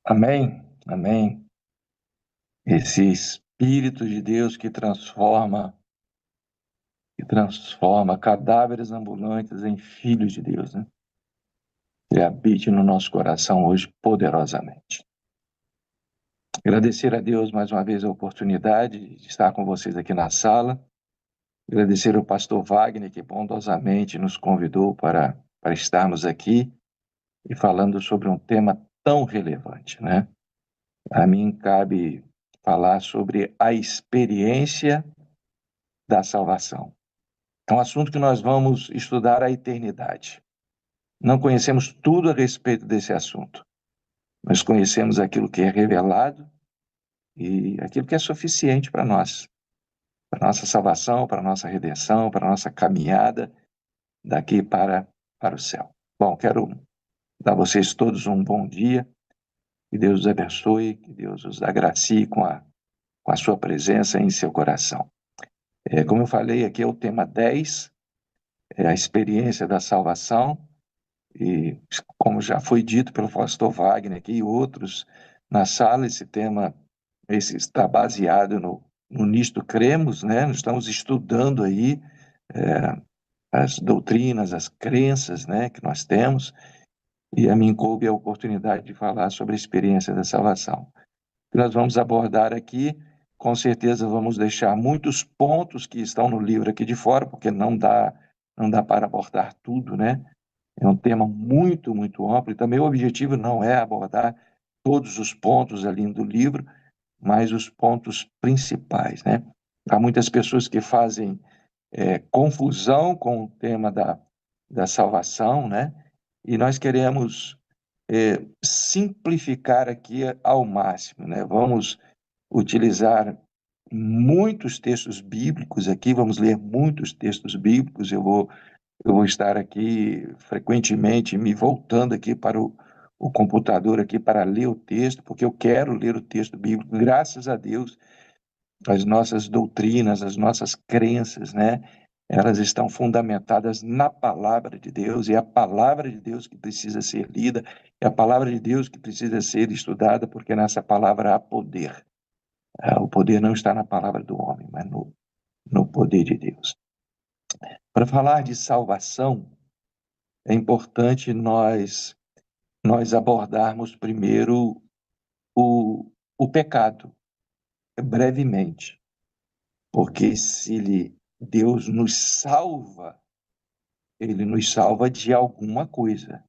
Amém, amém. Esse Espírito de Deus que transforma cadáveres ambulantes em filhos de Deus, né? Que habite no nosso coração hoje poderosamente. Agradecer a Deus mais uma vez a oportunidade de estar com vocês aqui na sala. Agradecer ao pastor Wagner, que bondosamente nos convidou para estarmos aqui e falando sobre um tema tão relevante, né? A mim cabe falar sobre a experiência da salvação. É um assunto que nós vamos estudar a eternidade. Não conhecemos tudo a respeito desse assunto. Nós conhecemos aquilo que é revelado e aquilo que é suficiente para nossa salvação, para nossa redenção, para nossa caminhada daqui para o céu. Bom, quero dar a vocês todos um bom dia, que Deus os abençoe, que Deus os agracie com a sua presença em seu coração. Como eu falei, aqui é o tema 10, é a experiência da salvação. E, como já foi dito pelo pastor Wagner aqui e outros na sala, esse tema está baseado no Nisto Cremos, né? Nós estamos estudando aí as doutrinas, as crenças, né, que nós temos, e a mim coube a oportunidade de falar sobre a experiência da salvação. O que nós vamos abordar aqui, com certeza vamos deixar muitos pontos que estão no livro aqui de fora, porque não dá para abordar tudo, né? É um tema muito, muito amplo, e também o objetivo não é abordar todos os pontos ali do livro, mas os pontos principais, né? Há muitas pessoas que fazem confusão com o tema da salvação, né? E nós queremos simplificar aqui ao máximo, né? Vamos utilizar muitos textos bíblicos aqui, vamos ler muitos textos bíblicos, eu vou estar aqui frequentemente me voltando aqui para o computador aqui para ler o texto, porque eu quero ler o texto bíblico. Graças a Deus, as nossas doutrinas, as nossas crenças, né? Elas estão fundamentadas na palavra de Deus, e é a palavra de Deus que precisa ser lida, é a palavra de Deus que precisa ser estudada, porque nessa palavra há poder. O poder não está na palavra do homem, mas no poder de Deus. Para falar de salvação, é importante nós abordarmos primeiro o pecado, brevemente, porque se Deus nos salva, ele nos salva de alguma coisa.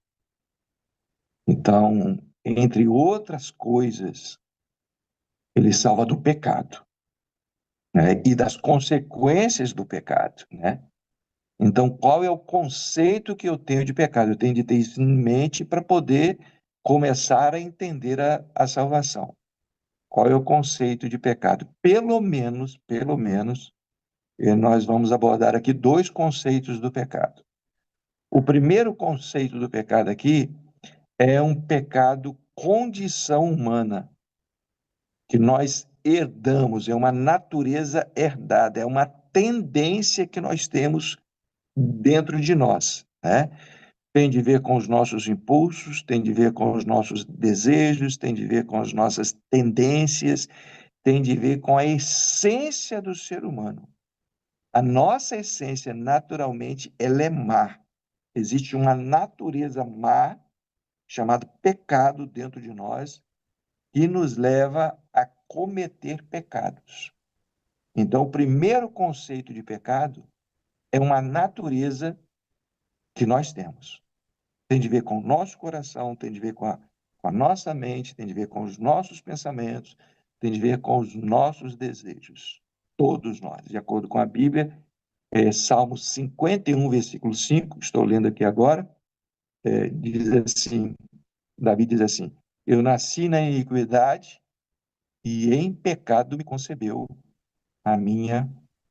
Então, entre outras coisas, ele salva do pecado, né? E das consequências do pecado, né? Então, qual é o conceito que eu tenho de pecado? Eu tenho de ter isso em mente para poder começar a entender a salvação. Qual é o conceito de pecado? Pelo menos, nós vamos abordar aqui dois conceitos do pecado. O primeiro conceito do pecado aqui é um pecado condição humana, que nós herdamos, é uma natureza herdada, é uma tendência que nós temos dentro de nós, né? Tem de ver com os nossos impulsos, tem de ver com os nossos desejos, tem de ver com as nossas tendências, tem de ver com a essência do ser humano. A nossa essência, naturalmente, ela é má. Existe uma natureza má, chamada pecado, dentro de nós, que nos leva a cometer pecados. Então, o primeiro conceito de pecado é uma natureza que nós temos. Tem de ver com o nosso coração, tem de ver com a nossa mente, tem de ver com os nossos pensamentos, tem de ver com os nossos desejos. Todos nós, de acordo com a Bíblia, Salmo 51, versículo 5, estou lendo aqui agora, diz assim, Davi diz assim: eu nasci na iniquidade e em pecado me concebeu a minha,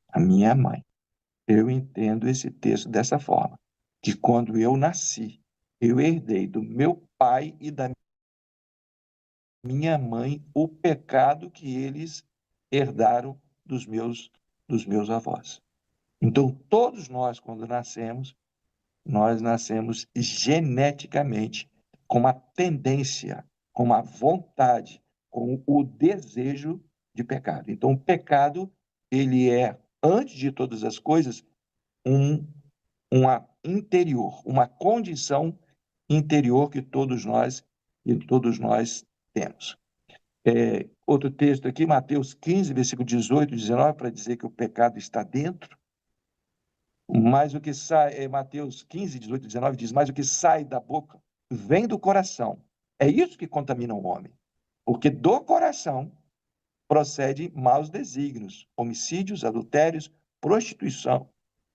a minha mãe. Eu entendo esse texto dessa forma, que quando eu nasci, eu herdei do meu pai e da minha mãe o pecado que eles herdaram dos meus avós. Então, todos nós, quando nascemos, nós nascemos geneticamente com uma tendência com a vontade, com o desejo de pecado. Então, o pecado, ele é, antes de todas as coisas, uma interior, uma condição interior que todos nós temos. Outro texto aqui, Mateus 15, versículo 18 e 19, para dizer que o pecado está dentro. Mas o que sai, Mateus 15, 18 e 19 diz, mas o que sai da boca vem do coração. É isso que contamina o homem. Porque do coração procede maus desígnios, homicídios, adultérios, prostituição,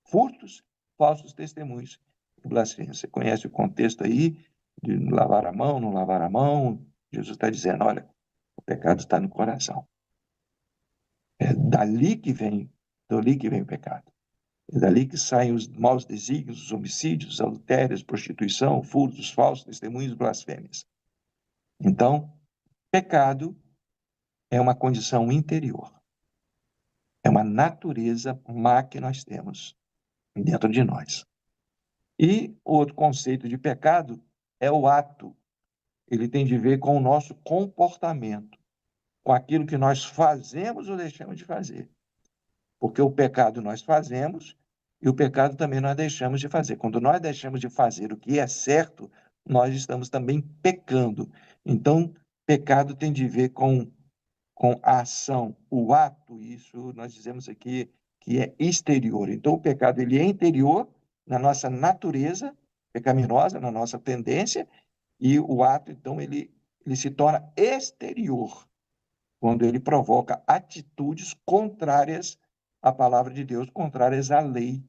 furtos, falsos testemunhos e blasfêmia. Você conhece o contexto aí de lavar a mão, não lavar a mão? Jesus está dizendo, olha, o pecado está no coração. É dali que vem o pecado. É dali que saem os maus desígnios, os homicídios, os adultérios, prostituição, furtos, falsos testemunhos, blasfêmias. Então, pecado é uma condição interior. É uma natureza má que nós temos dentro de nós. E o outro conceito de pecado é o ato. Ele tem de ver com o nosso comportamento, com aquilo que nós fazemos ou deixamos de fazer. Porque o pecado nós fazemos e o pecado também nós deixamos de fazer. Quando nós deixamos de fazer o que é certo, nós estamos também pecando. Então, pecado tem de ver com a ação, o ato, isso nós dizemos aqui que é exterior. Então, o pecado ele é interior na nossa natureza pecaminosa, na nossa tendência, e o ato, então, ele se torna exterior, quando ele provoca atitudes contrárias à palavra de Deus, contrárias à lei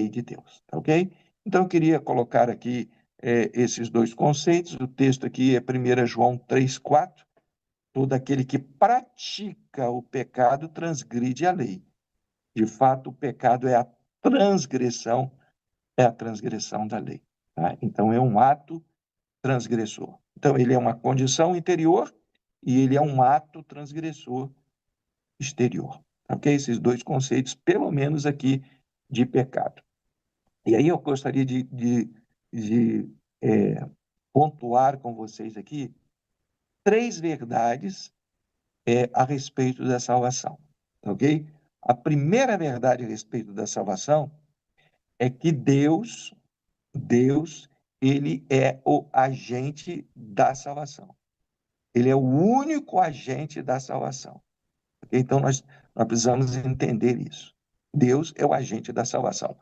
de Deus, tá ok? Então, eu queria colocar aqui esses dois conceitos. O texto aqui é 1 João 3,4. Todo aquele que pratica o pecado transgride a lei. De fato, o pecado é a transgressão da lei. Tá? Então, é um ato transgressor. Então, ele é uma condição interior e ele é um ato transgressor exterior. Ok? Esses dois conceitos, pelo menos aqui, de pecado. E aí eu gostaria de pontuar com vocês aqui 3 verdades a respeito da salvação, ok? A primeira verdade a respeito da salvação é que Deus, ele é o agente da salvação. Ele é o único agente da salvação. Okay? Então, nós precisamos entender isso. Deus é o agente da salvação.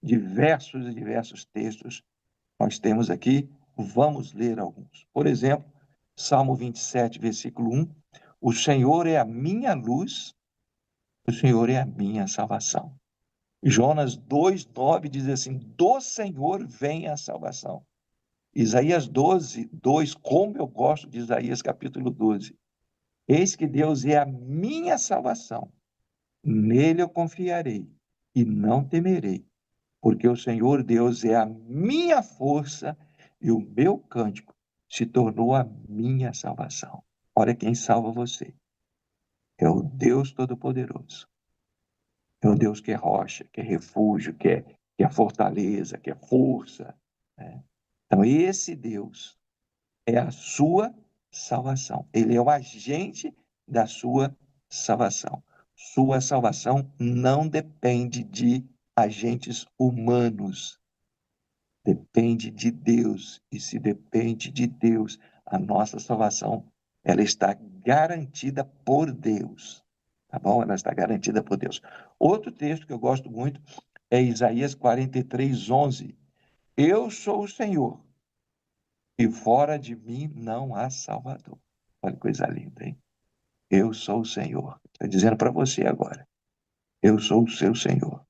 Diversos e diversos textos nós temos aqui, vamos ler alguns. Por exemplo, Salmo 27, versículo 1, o Senhor é a minha luz, o Senhor é a minha salvação. Jonas 2:9 diz assim, do Senhor vem a salvação. Isaías 12:2, como eu gosto de Isaías capítulo 12. Eis que Deus é a minha salvação, nele eu confiarei e não temerei, porque o Senhor Deus é a minha força e o meu cântico se tornou a minha salvação. Olha quem salva você. É o Deus Todo-Poderoso. É o Deus que é rocha, que é refúgio, que é fortaleza, que é força. Né? Então, esse Deus é a sua salvação. Ele é o agente da sua salvação. Sua salvação não depende de agentes humanos. Depende de Deus. E se depende de Deus, a nossa salvação, ela está garantida por Deus. Tá bom? Ela está garantida por Deus. Outro texto que eu gosto muito é Isaías 43:11. Eu sou o Senhor, e fora de mim não há Salvador. Olha que coisa linda, hein? Eu sou o Senhor. Estou dizendo para você agora. Eu sou o seu Senhor.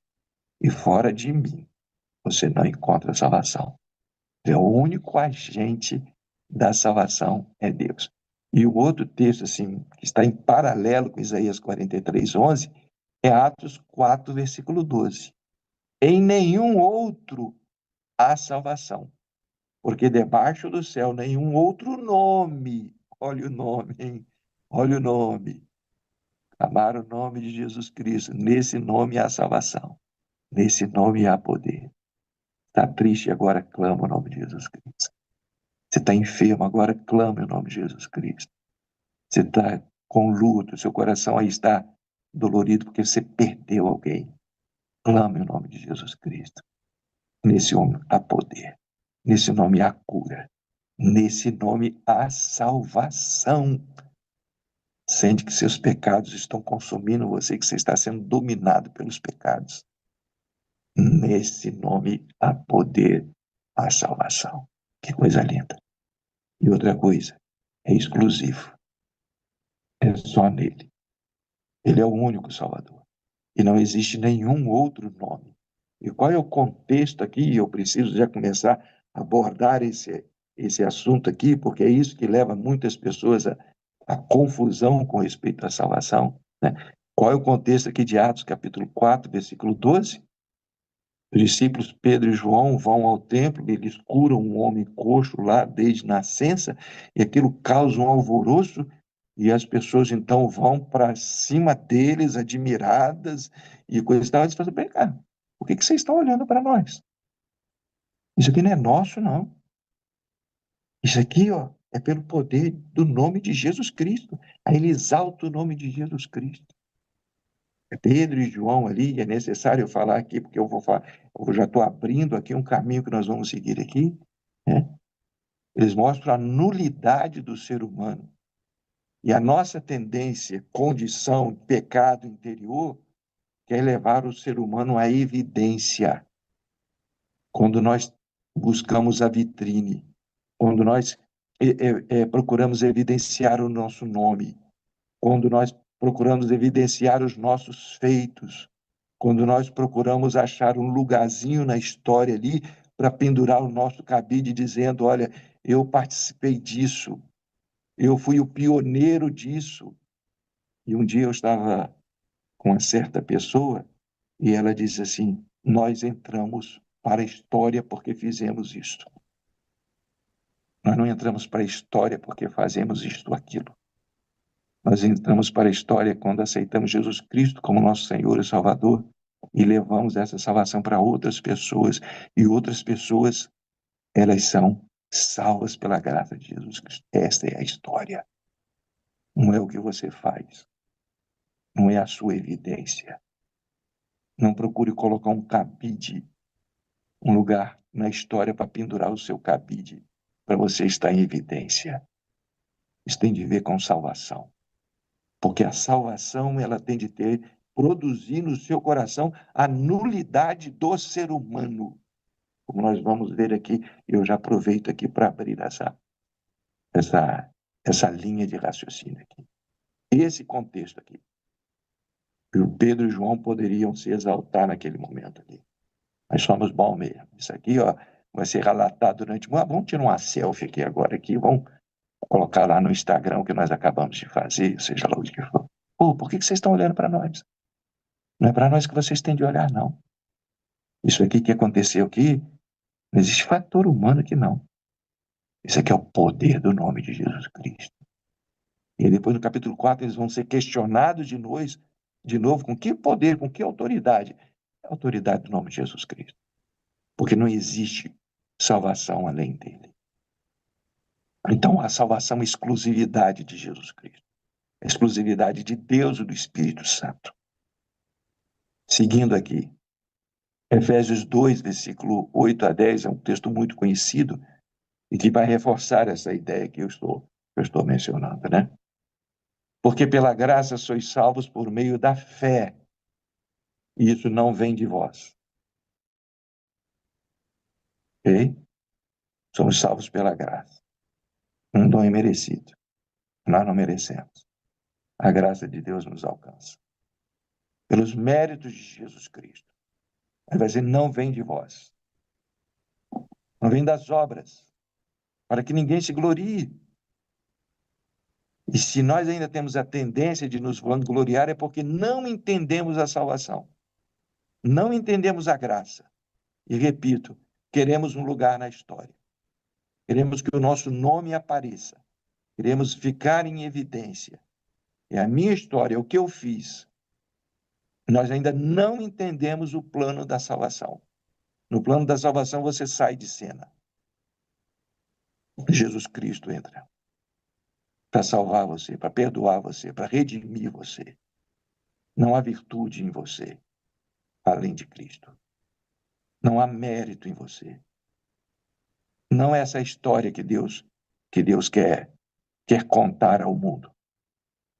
E fora de mim você não encontra salvação. O único agente da salvação é Deus. E o outro texto, assim, que está em paralelo com Isaías 43:11, é Atos 4, versículo 12. Em nenhum outro há salvação, porque debaixo do céu nenhum outro nome, olha o nome, hein? Olha o nome, amar o nome de Jesus Cristo, nesse nome há salvação, nesse nome há poder. Está triste agora, clama o nome de Jesus Cristo. Você está enfermo agora, clame o nome de Jesus Cristo. Você está com luto, seu coração aí está dolorido porque você perdeu alguém. Clame o nome de Jesus Cristo. Nesse nome há poder. Nesse nome há cura. Nesse nome há salvação. Sente que seus pecados estão consumindo você, que você está sendo dominado pelos pecados. Nesse nome há poder, há salvação. Que coisa linda. E outra coisa, é exclusivo. É só nele. Ele é o único Salvador. E não existe nenhum outro nome. E qual é o contexto aqui? Eu preciso já começar a abordar esse assunto aqui, porque é isso que leva muitas pessoas à confusão com respeito à salvação, né? Qual é o contexto aqui de Atos, capítulo 4, versículo 12? Os discípulos Pedro e João vão ao templo, eles curam um homem coxo lá desde nascença, e aquilo causa um alvoroço, e as pessoas então vão para cima deles, admiradas, e coisas e tal. Eles falam, bem, cara, por que vocês estão olhando para nós? Isso aqui não é nosso, não. Isso aqui, ó, é pelo poder do nome de Jesus Cristo. Aí ele exalta o nome de Jesus Cristo. É Pedro e João ali, é necessário eu falar aqui, porque eu vou falar, eu já estou abrindo aqui um caminho que nós vamos seguir aqui, né? Eles mostram a nulidade do ser humano. E a nossa tendência, condição, pecado interior, quer levar o ser humano à evidência. Quando nós buscamos a vitrine, quando nós procuramos evidenciar o nosso nome, quando nós procuramos evidenciar os nossos feitos, quando nós procuramos achar um lugarzinho na história ali para pendurar o nosso cabide dizendo, olha, eu participei disso, eu fui o pioneiro disso. E um dia eu estava com uma certa pessoa e ela disse assim, nós entramos para a história porque fizemos isto. Nós não entramos para a história porque fazemos isto ou aquilo. Nós entramos para a história quando aceitamos Jesus Cristo como nosso Senhor e Salvador e levamos essa salvação para outras pessoas. E outras pessoas, elas são salvas pela graça de Jesus Cristo. Esta é a história. Não é o que você faz. Não é a sua evidência. Não procure colocar um cabide, um lugar na história para pendurar o seu cabide, para você estar em evidência. Isso tem de ver com salvação. Porque a salvação, ela tem de produzir no seu coração a nulidade do ser humano. Como nós vamos ver aqui, eu já aproveito aqui para abrir essa linha de raciocínio aqui. Esse contexto aqui. Que o Pedro e João poderiam se exaltar naquele momento ali. Nós somos bons mesmo. Isso aqui, ó, vai ser relatado durante... Vamos tirar uma selfie aqui agora, aqui, vamos colocar lá no Instagram o que nós acabamos de fazer, seja lá o que for. Pô, por que vocês estão olhando para nós? Não é para nós que vocês têm de olhar, não. Isso aqui que aconteceu aqui, não existe fator humano aqui, não. Isso aqui é o poder do nome de Jesus Cristo. E depois, no capítulo 4, eles vão ser questionados de novo, com que poder, com que autoridade? A autoridade do nome de Jesus Cristo. Porque não existe salvação além dele. Então, a salvação é exclusividade de Jesus Cristo. É exclusividade de Deus e do Espírito Santo. Seguindo aqui, Efésios 2, versículo 8 a 10, é um texto muito conhecido e que vai reforçar essa ideia que eu estou mencionando, né? Porque pela graça sois salvos por meio da fé, e isso não vem de vós. Ok? Somos salvos pela graça. Um dom imerecido. Nós não merecemos. A graça de Deus nos alcança. Pelos méritos de Jesus Cristo. Ele vai dizer, não vem de vós. Não vem das obras. Para que ninguém se glorie. E se nós ainda temos a tendência de nos vangloriar, é porque não entendemos a salvação. Não entendemos a graça. E repito, queremos um lugar na história. Queremos que o nosso nome apareça. Queremos ficar em evidência. É a minha história, é o que eu fiz. Nós ainda não entendemos o plano da salvação. No plano da salvação, você sai de cena. Jesus Cristo entra para salvar você, para perdoar você, para redimir você. Não há virtude em você além de Cristo. Não há mérito em você. Não é essa história que Deus quer contar ao mundo.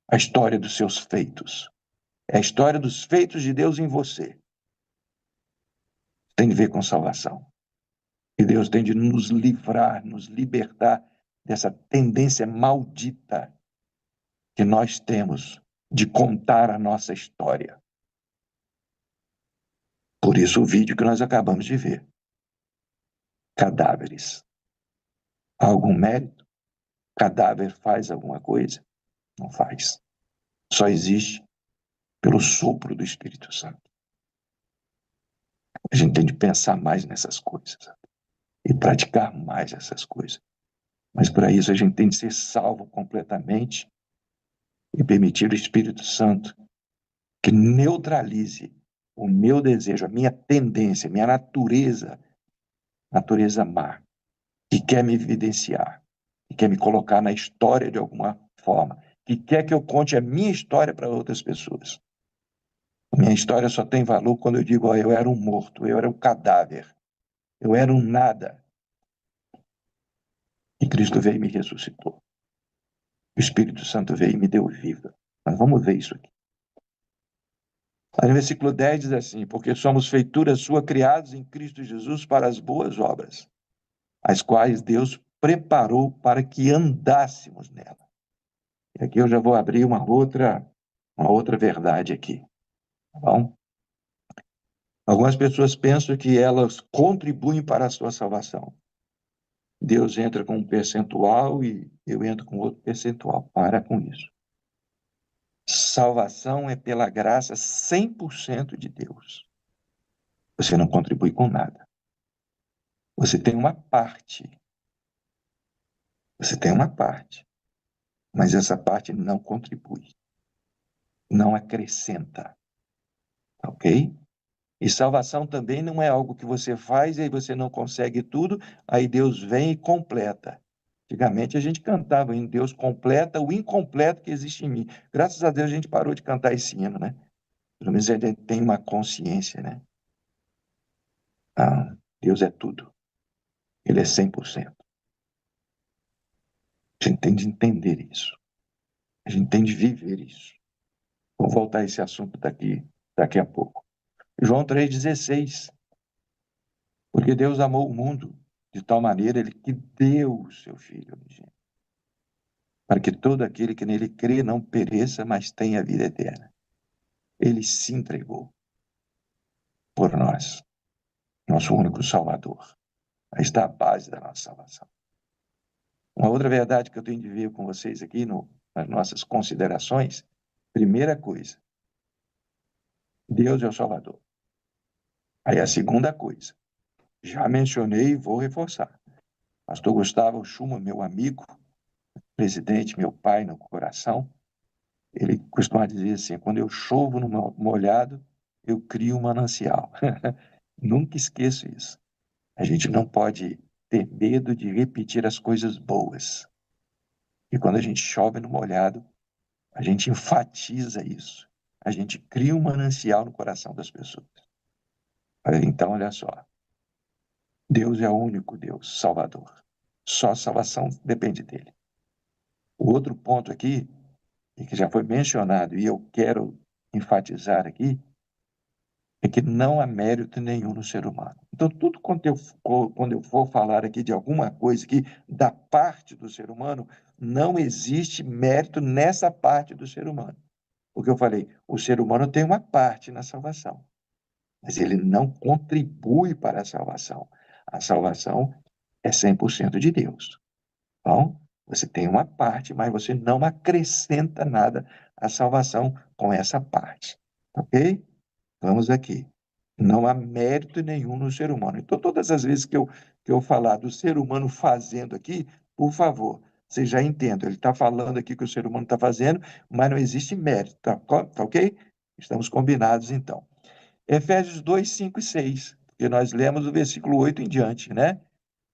A história dos seus feitos. É a história dos feitos de Deus em você. Tem a ver com salvação. E Deus tem de nos livrar, nos libertar dessa tendência maldita que nós temos de contar a nossa história. Por isso o vídeo que nós acabamos de ver. Cadáveres. Há algum mérito? Cadáver faz alguma coisa? Não faz. Só existe pelo sopro do Espírito Santo. A gente tem de pensar mais nessas coisas e praticar mais essas coisas. Mas para isso a gente tem de ser salvo completamente e permitir o Espírito Santo que neutralize o meu desejo, a minha tendência, a minha natureza má, que quer me evidenciar, que quer me colocar na história de alguma forma, que quer que eu conte a minha história para outras pessoas. A minha história só tem valor quando eu digo, eu era um morto, eu era um cadáver, eu era um nada. E Cristo veio e me ressuscitou. O Espírito Santo veio e me deu vida. Mas vamos ver isso aqui. Aí no versículo 10 diz assim, porque somos feituras sua, criados em Cristo Jesus para as boas obras, as quais Deus preparou para que andássemos nela. E aqui eu já vou abrir uma outra verdade aqui, tá bom? Algumas pessoas pensam que elas contribuem para a sua salvação. Deus entra com um percentual e eu entro com outro percentual. Para com isso. Salvação é pela graça 100% de Deus. Você não contribui com nada. Você tem uma parte. Você tem uma parte. Mas essa parte não contribui. Não acrescenta. Ok? E salvação também não é algo que você faz e aí você não consegue tudo, aí Deus vem e completa. Antigamente a gente cantava em Deus completa o incompleto que existe em mim. Graças a Deus a gente parou de cantar esse hino, né? Pelo menos a gente tem uma consciência, né? Ah, Deus é tudo. Ele é 100%. A gente tem de entender isso. A gente tem de viver isso. Vou voltar a esse assunto daqui a pouco. João 3,16. Porque Deus amou o mundo de tal maneira que deu o seu Filho unigênito, para que todo aquele que nele crê não pereça, mas tenha vida eterna. Ele se entregou por nós, nosso único Salvador. Aí está a base da nossa salvação. Uma outra verdade que eu tenho de ver com vocês aqui nas nossas considerações, primeira coisa, Deus é o Salvador. Aí a segunda coisa, já mencionei e vou reforçar. Pastor Gustavo Schumann, meu amigo, presidente, meu pai no coração, ele costuma dizer assim, quando eu chovo no molhado, eu crio um manancial. Nunca esqueço isso. A gente não pode ter medo de repetir as coisas boas. E quando a gente chove no molhado, a gente enfatiza isso. A gente cria um manancial no coração das pessoas. Então, olha só. Deus é o único Deus, Salvador. Só a salvação depende dele. O outro ponto aqui, e que já foi mencionado, e eu quero enfatizar aqui, é que não há mérito nenhum no ser humano. Então, tudo quando eu for falar aqui de alguma coisa que da parte do ser humano, não existe mérito nessa parte do ser humano. Porque eu falei, o ser humano tem uma parte na salvação, mas ele não contribui para a salvação. A salvação é 100% de Deus. Então, você tem uma parte, mas você não acrescenta nada à salvação com essa parte. Ok? Vamos aqui. Não há mérito nenhum no ser humano. Então, todas as vezes que eu falar do ser humano fazendo aqui, por favor, você já entenda. Ele está falando aqui que o ser humano está fazendo, mas não existe mérito. Tá ok? Estamos combinados, então. Efésios 2, 5 e 6, porque nós lemos o versículo 8 em diante, né?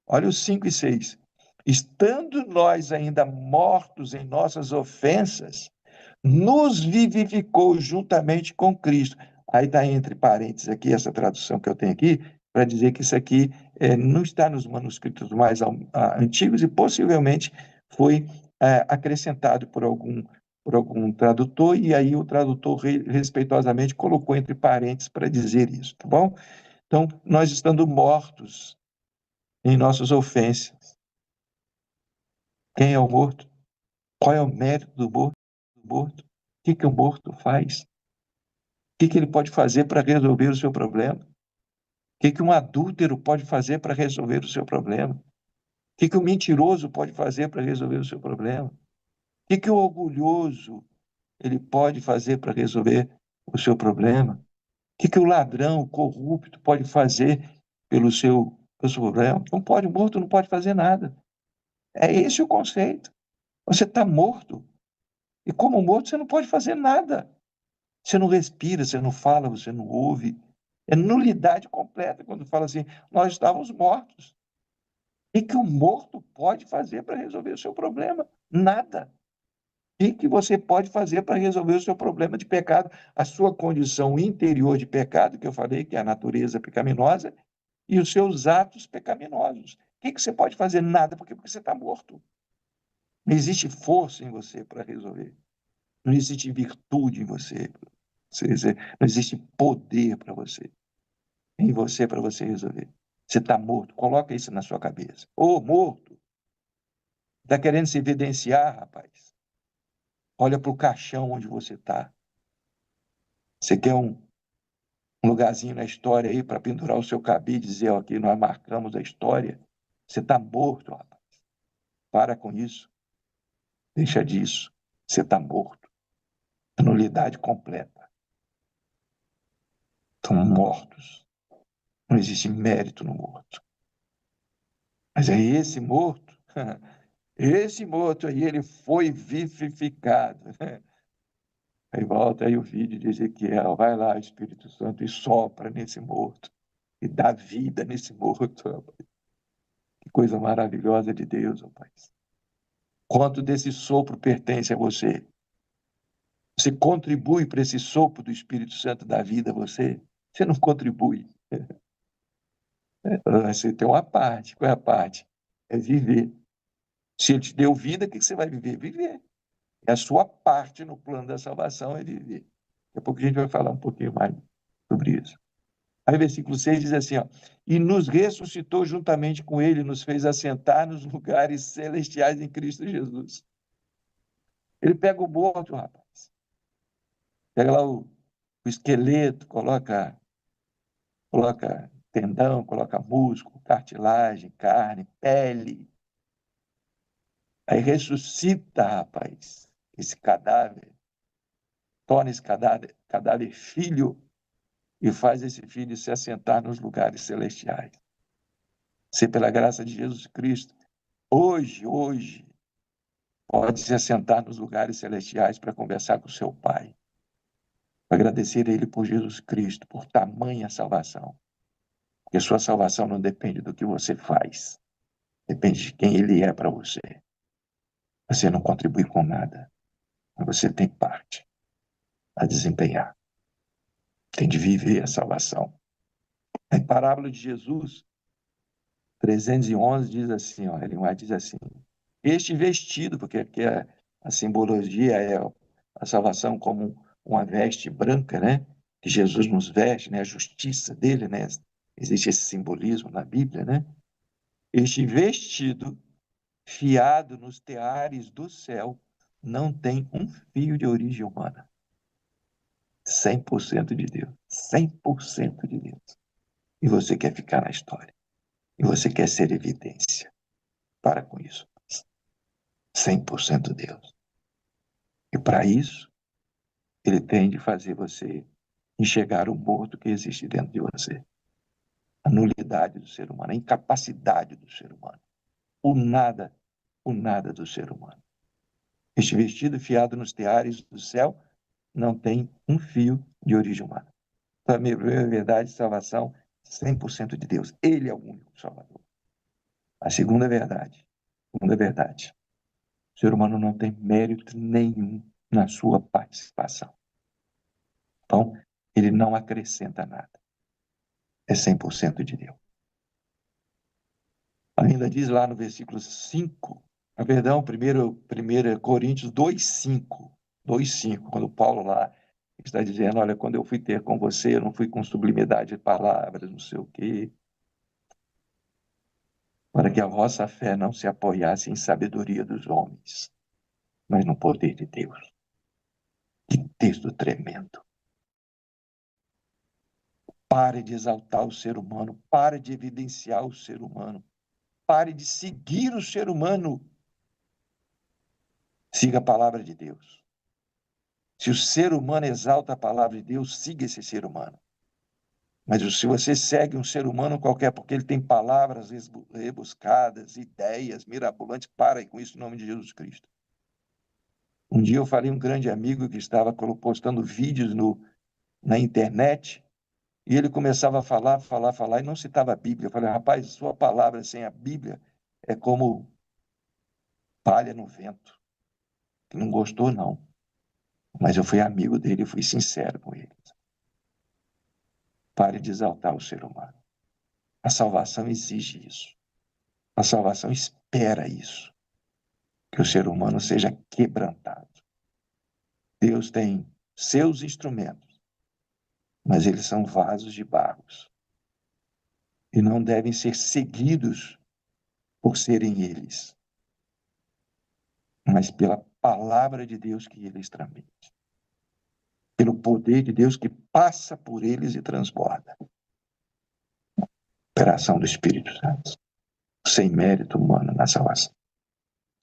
Olha os 5 e 6. estando nós ainda mortos em nossas ofensas, nos vivificou juntamente com Cristo. Aí está entre parênteses aqui, essa tradução que eu tenho aqui, para dizer que isso aqui não está nos manuscritos mais antigos e possivelmente foi acrescentado por algum tradutor, e aí o tradutor respeitosamente colocou entre parênteses para dizer isso, tá bom? Então, nós estando mortos em nossas ofensas, quem é o morto? Qual é o mérito do morto? O que o morto faz? O que ele pode fazer para resolver o seu problema? O que um adúltero pode fazer para resolver o seu problema? O que o mentiroso pode fazer para resolver o seu problema? O que o orgulhoso ele pode fazer para resolver o seu problema? O que o ladrão, o corrupto pode fazer pelo seu problema? Não pode, o morto não pode fazer nada. É esse o conceito. Você está morto. E como morto, você não pode fazer nada. Você não respira, você não fala, você não ouve. É nulidade completa quando fala assim, nós estávamos mortos. O que o morto pode fazer para resolver o seu problema? Nada. O que você pode fazer para resolver o seu problema de pecado? A sua condição interior de pecado, que eu falei, que é a natureza pecaminosa, e os seus atos pecaminosos. O que você pode fazer? Nada, porque você está morto. Não existe força em você para resolver. Não existe virtude em você. Não existe poder para você. Em você para você resolver. Você está morto. Coloca isso na sua cabeça. Ô, morto. Está querendo se evidenciar, rapaz. Olha para o caixão onde você está. Você quer um lugarzinho na história aí para pendurar o seu cabide e dizer, ó, aqui nós marcamos a história. Você está morto, rapaz. Para com isso. Deixa disso. Você está morto. Nulidade completa. Estão mortos. Não existe mérito no morto. Mas é esse morto aí, ele foi vivificado. Aí volta aí o vídeo de Ezequiel, vai lá, Espírito Santo, e sopra nesse morto, e dá vida nesse morto, rapaz. Que coisa maravilhosa de Deus, rapaz. Quanto desse sopro pertence a você? Você contribui para esse sopro do Espírito Santo da vida a você? Você não contribui. Você tem uma parte. Qual é a parte? É viver. Se ele te deu vida, o que você vai viver? Viver. É a sua parte no plano da salvação é viver. Daqui a pouco a gente vai falar um pouquinho mais sobre isso. Aí, versículo 6 diz assim, ó, e nos ressuscitou juntamente com ele, nos fez assentar nos lugares celestiais em Cristo Jesus. Ele pega o morto, rapaz. Pega lá o esqueleto, coloca tendão, coloca músculo, cartilagem, carne, pele. Aí ressuscita, rapaz, esse cadáver, torna esse cadáver filho e faz esse filho se assentar nos lugares celestiais. Se pela graça de Jesus Cristo, hoje, pode se assentar nos lugares celestiais para conversar com seu Pai, para agradecer a Ele por Jesus Cristo, por tamanha salvação. Porque sua salvação não depende do que você faz, depende de quem Ele é para você. Você não contribui com nada, mas você tem parte a desempenhar. Tem de viver a salvação. A parábola de Jesus, 311, diz assim, ó, Ellen White diz assim, este vestido, porque aqui a simbologia é a salvação como uma veste branca, né? Que Jesus nos veste, né? A justiça dele, né? Existe esse simbolismo na Bíblia, né? Este vestido, fiado nos teares do céu, não tem um fio de origem humana. 100% de Deus. 100% de Deus. E você quer ficar na história. E você quer ser evidência. Para com isso. 100% Deus. E para isso, ele tem de fazer você enxergar o morto que existe dentro de você. A nulidade do ser humano, a incapacidade do ser humano. O nada do ser humano. Este vestido fiado nos teares do céu não tem um fio de origem humana. Para mim, é verdade, salvação 100% de Deus. Ele é o único Salvador. A segunda verdade, Segunda verdade. O ser humano não tem mérito nenhum na sua participação. Então, ele não acrescenta nada. É 100% de Deus. Ainda diz lá no versículo 5, perdão, 1 Coríntios 2:5, 2:5, quando Paulo lá está dizendo, olha, quando eu fui ter com você, eu não fui com sublimidade de palavras, não sei o quê, para que a vossa fé não se apoiasse em sabedoria dos homens, mas no poder de Deus. Que texto tremendo. Pare de exaltar o ser humano, pare de evidenciar o ser humano, pare de seguir o ser humano. Siga a palavra de Deus. Se o ser humano exalta a palavra de Deus, siga esse ser humano. Mas se você segue um ser humano qualquer, porque ele tem palavras rebuscadas, ideias mirabolantes, pare com isso em nome de Jesus Cristo. Um dia eu falei um grande amigo que estava postando vídeos na internet, e ele começava a falar, e não citava a Bíblia. Eu falei, rapaz, sua palavra sem a Bíblia é como palha no vento. Ele não gostou, não. Mas eu fui amigo dele, fui sincero com ele. Pare de exaltar o ser humano. A salvação exige isso. A salvação espera isso. Que o ser humano seja quebrantado. Deus tem seus instrumentos, mas eles são vasos de barro. E não devem ser seguidos por serem eles, mas pela palavra de Deus que eles transmitem. Pelo poder de Deus que passa por eles e transborda. Operação do Espírito Santo. Sem mérito humano na salvação.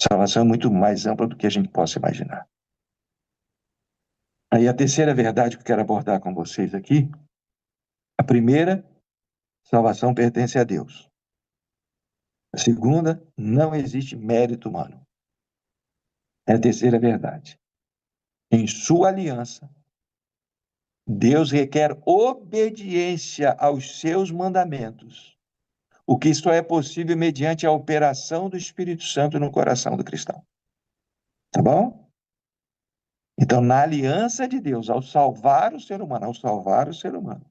A salvação é muito mais ampla do que a gente possa imaginar. Aí a terceira verdade que eu quero abordar com vocês aqui, a primeira, salvação pertence a Deus. A segunda, não existe mérito humano. É a terceira verdade. Em sua aliança, Deus requer obediência aos seus mandamentos, o que só é possível mediante a operação do Espírito Santo no coração do cristão. Tá bom? Então, na aliança de Deus, ao salvar o ser humano,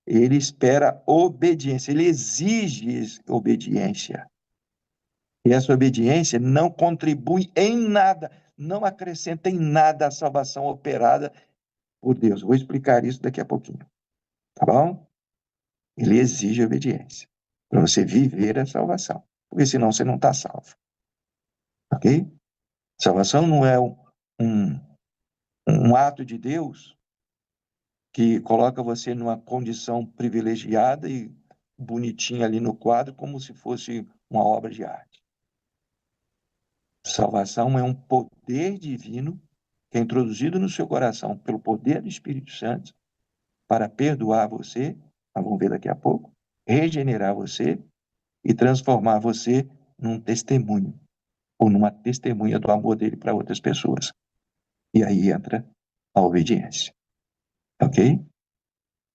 ele espera obediência, ele exige obediência. E essa obediência não contribui em nada, não acrescenta em nada à salvação operada por Deus. Vou explicar isso daqui a pouquinho. Tá bom? Ele exige obediência para você viver a salvação, porque senão você não está salvo. Ok? Salvação não é um ato de Deus que coloca você numa condição privilegiada e bonitinha ali no quadro, como se fosse uma obra de arte. Salvação é um poder divino que é introduzido no seu coração pelo poder do Espírito Santo para perdoar você, nós vamos ver daqui a pouco, regenerar você e transformar você num testemunho, ou numa testemunha do amor dele para outras pessoas. E aí entra a obediência. Ok?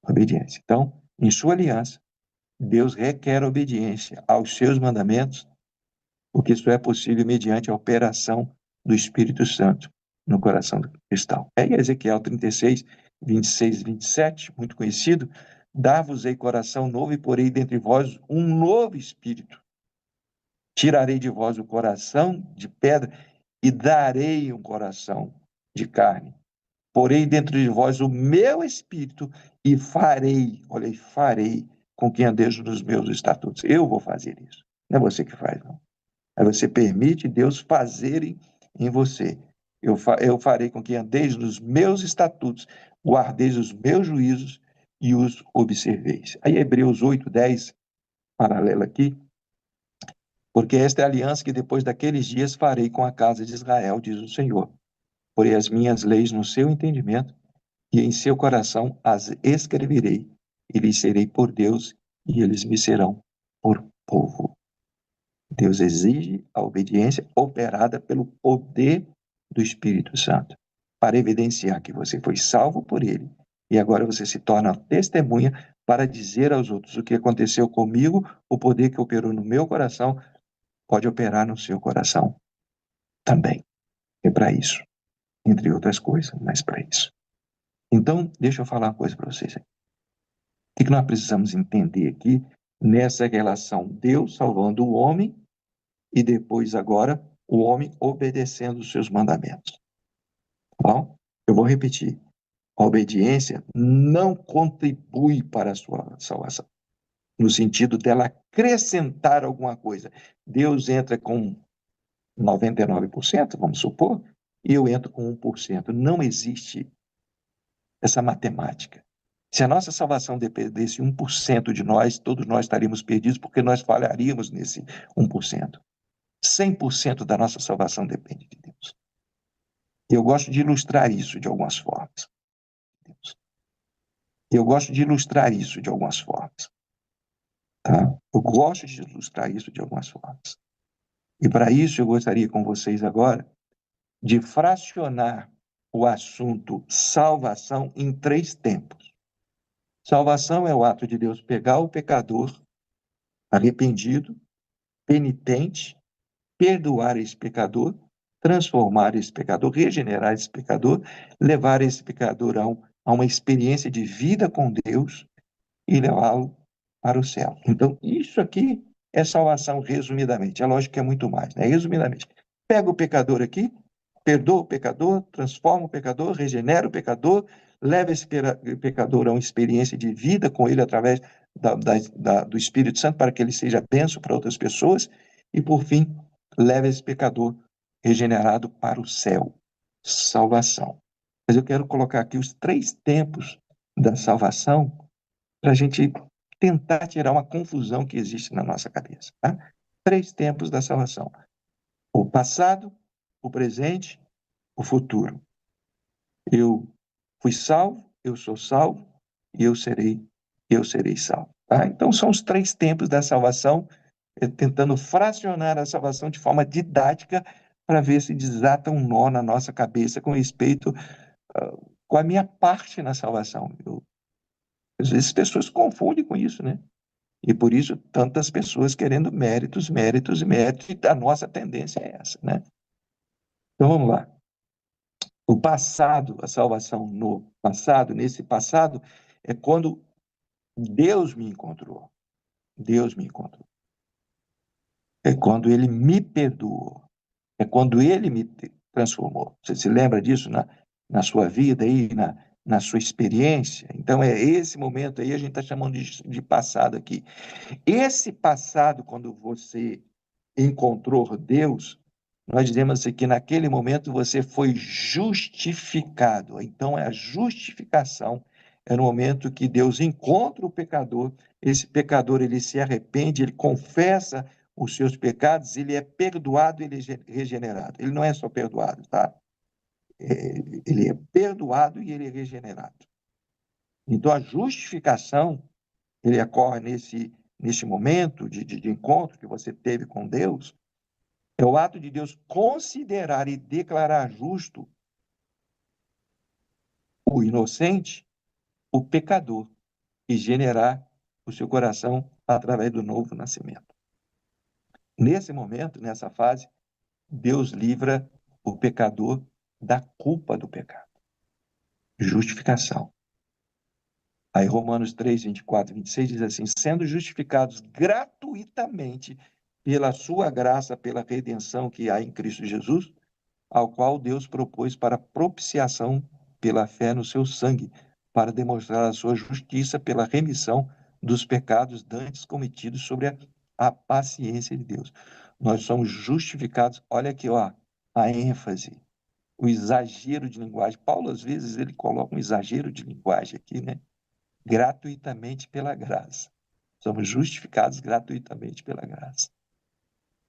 Obediência. Então, em sua aliança, Deus requer obediência aos seus mandamentos, porque isso é possível mediante a operação do Espírito Santo no coração do cristão. É em Ezequiel 36, 26 e 27, muito conhecido, dar-vos-ei coração novo e porei dentre vós um novo espírito. Tirarei de vós o coração de pedra e darei um coração de carne. Porei dentro de vós o meu espírito e farei, olha aí, farei com que andeis nos meus estatutos. Eu vou fazer isso. Não é você que faz, não. Aí você permite Deus fazerem em você. Eu farei com que andeis nos meus estatutos, guardeis os meus juízos e os observeis. Aí Hebreus 8:10, paralelo aqui, porque esta é a aliança que depois daqueles dias farei com a casa de Israel, diz o Senhor. Porei as minhas leis no seu entendimento e em seu coração as escreverei, e lhes serei por Deus, e eles me serão por povo. Deus exige a obediência operada pelo poder do Espírito Santo, para evidenciar que você foi salvo por ele, e agora você se torna testemunha para dizer aos outros o que aconteceu comigo, o poder que operou no meu coração, pode operar no seu coração também. É para isso, entre outras coisas, mas para isso. Então, deixa eu falar uma coisa para vocês. O que nós precisamos entender aqui nessa relação Deus salvando o homem e depois agora o homem obedecendo os seus mandamentos. Tá bom? Eu vou repetir. A obediência não contribui para a sua salvação, no sentido dela acrescentar alguma coisa. Deus entra com 99%, vamos supor, e eu entro com 1%. Não existe essa matemática. Se a nossa salvação dependesse 1% de nós, todos nós estaríamos perdidos porque nós falharíamos nesse 1%. 100% da nossa salvação depende de Deus. Eu gosto de ilustrar isso de algumas formas. Eu gosto de ilustrar isso de algumas formas. Tá? Eu gosto de ilustrar isso de algumas formas. E para isso eu gostaria com vocês agora de fracionar o assunto salvação em 3 tempos. Salvação é o ato de Deus pegar o pecador arrependido, penitente, perdoar esse pecador, transformar esse pecador, regenerar esse pecador, levar esse pecador a uma experiência de vida com Deus e levá-lo para o céu. Então, isso aqui é salvação, resumidamente. É lógico que é muito mais, né? Resumidamente. Pega o pecador aqui, perdoa o pecador, transforma o pecador, regenera o pecador, leva esse pecador a uma experiência de vida com ele através do Espírito Santo para que ele seja bênção para outras pessoas e, por fim, leva esse pecador regenerado para o céu. Salvação. Mas eu quero colocar aqui os 3 tempos da salvação para a gente tentar tirar uma confusão que existe na nossa cabeça. Tá? 3 tempos da salvação: o passado, o presente, o futuro. Eu fui salvo, eu sou salvo e eu serei salvo. Tá? Então são os 3 tempos da salvação, tentando fracionar a salvação de forma didática para ver se desata um nó na nossa cabeça com respeito com a minha parte na salvação. Às vezes as pessoas confundem com isso, né? E por isso tantas pessoas querendo méritos, méritos e méritos, e a nossa tendência é essa, né? Então vamos lá. O passado, a salvação no passado, nesse passado, é quando Deus me encontrou. Deus me encontrou. É quando ele me perdoou. É quando ele me transformou. Você se lembra disso na sua vida aí, na sua experiência? Então é esse momento aí, a gente está chamando de passado aqui. Esse passado, quando você encontrou Deus, nós dizemos assim, que naquele momento você foi justificado. Então, a justificação é no momento que Deus encontra o pecador, esse pecador ele se arrepende, ele confessa os seus pecados, ele é perdoado, ele é regenerado. Ele não é só perdoado, tá? Ele é perdoado e ele é regenerado. Então, a justificação, ele ocorre nesse momento de encontro que você teve com Deus, é o ato de Deus considerar e declarar justo o inocente, o pecador, e generar o seu coração através do novo nascimento. Nesse momento, nessa fase, Deus livra o pecador da culpa do pecado. Justificação. Aí Romanos 3, 24 e 26 diz assim: sendo justificados gratuitamente pela sua graça, pela redenção que há em Cristo Jesus, ao qual Deus propôs para propiciação pela fé no seu sangue, para demonstrar a sua justiça pela remissão dos pecados dantes cometidos sobre a paciência de Deus. Nós somos justificados, olha aqui, ó, a ênfase, o exagero de linguagem. Paulo, às vezes, ele coloca um exagero de linguagem aqui, né? Gratuitamente pela graça. Somos justificados gratuitamente pela graça.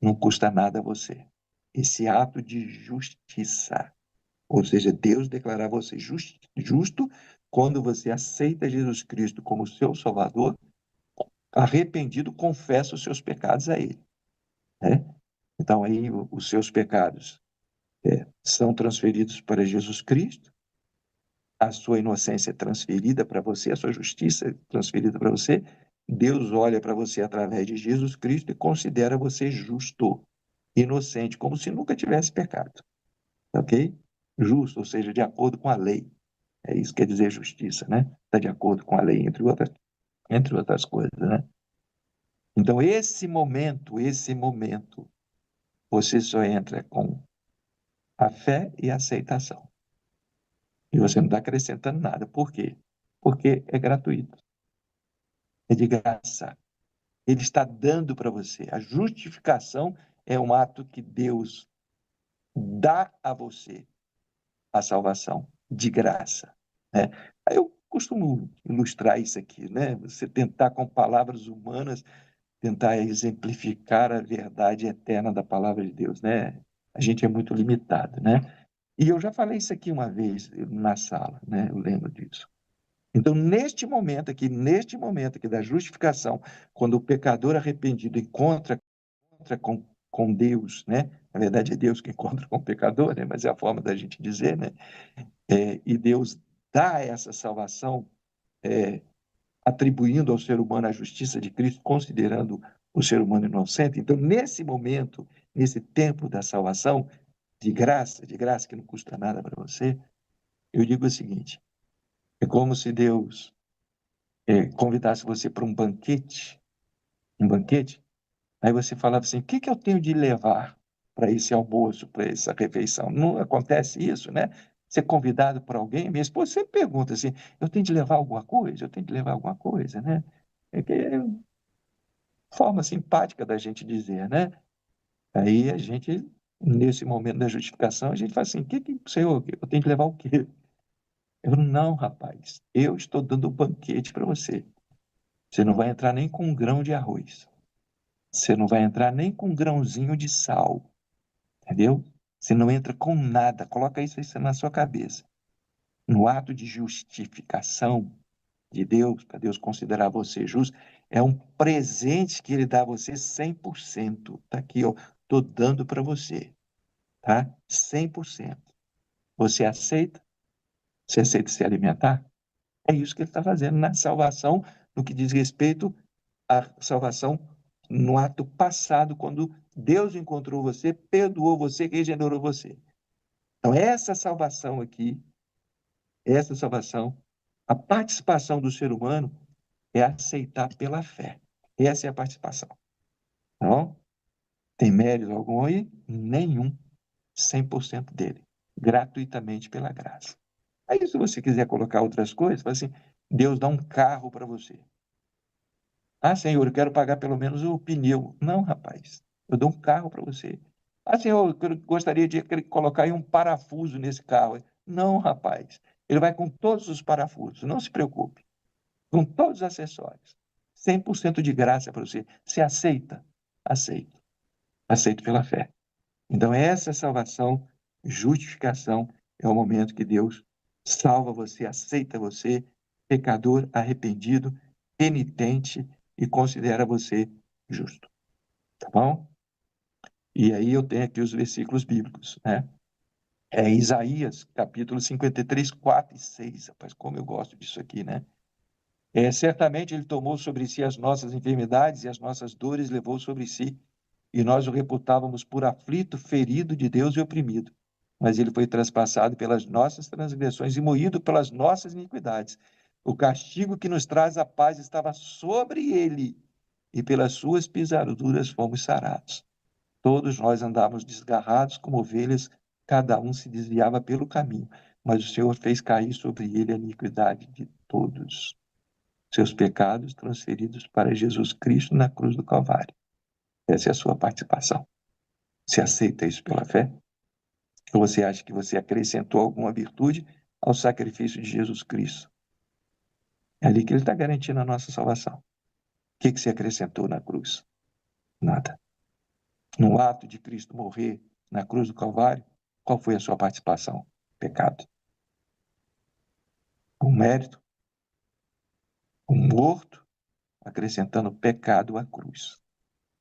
Não custa nada a você. Esse ato de justiça, ou seja, Deus declarar você justo quando você aceita Jesus Cristo como seu Salvador, arrependido, confessa os seus pecados a Ele. Né? Então, aí, os seus pecados são transferidos para Jesus Cristo, a sua inocência é transferida para você, a sua justiça é transferida para você, Deus olha para você através de Jesus Cristo e considera você justo. inocente, como se nunca tivesse pecado. Ok? Justo, ou seja, de acordo com a lei. É isso que quer dizer justiça, né? Está de acordo com a lei, entre outras coisas, né? Então, esse momento, você só entra com a fé e a aceitação. E você não está acrescentando nada. Por quê? Porque é gratuito. É de graça. Ele está dando para você. A justificação é um ato que Deus dá a você, a salvação, de graça. Né? Aí eu costumo ilustrar isso aqui, né? Você tentar com palavras humanas, tentar exemplificar a verdade eterna da palavra de Deus, né? A gente é muito limitado, né? E eu já falei isso aqui uma vez na sala, né? Eu lembro disso. Então, neste momento aqui da justificação, quando o pecador arrependido encontra com Deus, né? Na verdade, é Deus que encontra com o pecador, né? Mas é a forma da gente dizer, né? E Deus dá essa salvação, atribuindo ao ser humano a justiça de Cristo, considerando o ser humano inocente. Então, nesse momento, nesse tempo da salvação, de graça que não custa nada para você, eu digo o seguinte: é como se Deus convidasse você para um banquete, aí você falava assim: o que que eu tenho de levar para esse almoço, para essa refeição? Não acontece isso, né? Ser convidado por alguém, minha esposa sempre pergunta assim: eu tenho de levar alguma coisa? Eu tenho de levar alguma coisa, né? É que é uma forma simpática da gente dizer, né? Aí a gente, nesse momento da justificação, a gente fala assim: Senhor, eu tenho de levar o quê? Eu não, rapaz, eu estou dando um banquete para você. Você não vai entrar nem com um grão de arroz. Você não vai entrar nem com um grãozinho de sal, entendeu? Você não entra com nada. Coloca isso na sua cabeça. No ato de justificação de Deus, para Deus considerar você justo, é um presente que ele dá a você 100%. Está aqui, ó, estou dando para você, tá? 100%. Você aceita? Você aceita se alimentar? É isso que ele está fazendo na salvação, no que diz respeito à salvação no ato passado, quando Deus encontrou você, perdoou você, regenerou você. Então, essa salvação, a participação do ser humano é aceitar pela fé. Essa é a participação. Então, tem mérito algum aí? Nenhum. 100% dele. Gratuitamente pela graça. Aí, se você quiser colocar outras coisas, fala assim: Deus dá um carro para você. Ah, Senhor, eu quero pagar pelo menos o pneu. Não, rapaz, eu dou um carro para você. Ah, Senhor, eu gostaria de colocar aí um parafuso nesse carro. Não, rapaz, ele vai com todos os parafusos, não se preocupe. Com todos os acessórios. 100% de graça para você. Você aceita? Aceito. Aceito pela fé. Então, essa salvação, justificação, é o momento que Deus salva você, aceita você, pecador, arrependido, penitente, e considera você justo. Tá bom? E aí eu tenho aqui os versículos bíblicos, né? É Isaías, capítulo 53, 4 e 6. Rapaz, como eu gosto disso aqui, né? Certamente ele tomou sobre si as nossas enfermidades e as nossas dores levou sobre si. E nós o reputávamos por aflito, ferido de Deus e oprimido. Mas ele foi traspassado pelas nossas transgressões e moído pelas nossas iniquidades. O castigo que nos traz a paz estava sobre ele, e pelas suas pisaduras fomos sarados. Todos nós andávamos desgarrados como ovelhas, cada um se desviava pelo caminho, mas o Senhor fez cair sobre ele a iniquidade de todos. Seus pecados transferidos para Jesus Cristo na cruz do Calvário. Essa é a sua participação. Você aceita isso pela fé? Ou você acha que você acrescentou alguma virtude ao sacrifício de Jesus Cristo? É ali que ele está garantindo a nossa salvação. O que você acrescentou na cruz? Nada. No ato de Cristo morrer na cruz do Calvário, qual foi a sua participação? Pecado. Um mérito, um morto, acrescentando pecado à cruz,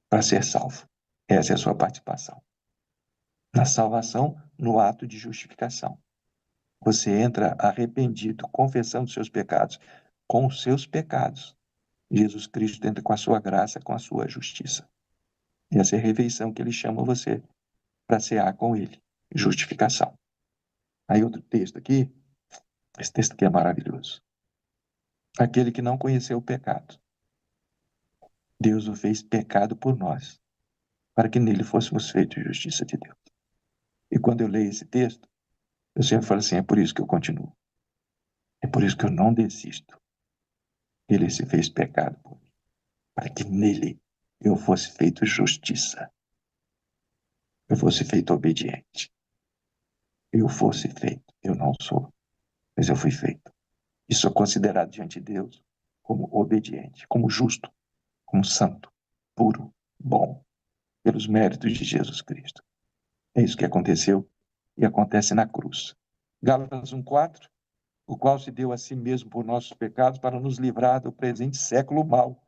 para ser salvo. Essa é a sua participação. Na salvação, no ato de justificação. Você entra arrependido, confessando seus pecados, com os seus pecados. Jesus Cristo entra com a sua graça, com a sua justiça. Essa é a refeição que ele chama você para cear com ele. Justificação. Aí outro texto aqui, esse texto aqui é maravilhoso. Aquele que não conheceu o pecado, Deus o fez pecado por nós, para que nele fôssemos feitos justiça de Deus. E quando eu leio esse texto, eu sempre falo assim, é por isso que eu continuo. É por isso que eu não desisto. Ele se fez pecado por mim, para que nele eu fosse feito justiça. Eu fosse feito obediente. Eu fosse feito. Eu não sou, mas eu fui feito. E sou considerado diante de Deus como obediente, como justo, como santo, puro, bom, pelos méritos de Jesus Cristo. É isso que aconteceu e acontece na cruz. Gálatas 1:4, o qual se deu a si mesmo por nossos pecados para nos livrar do presente século mau,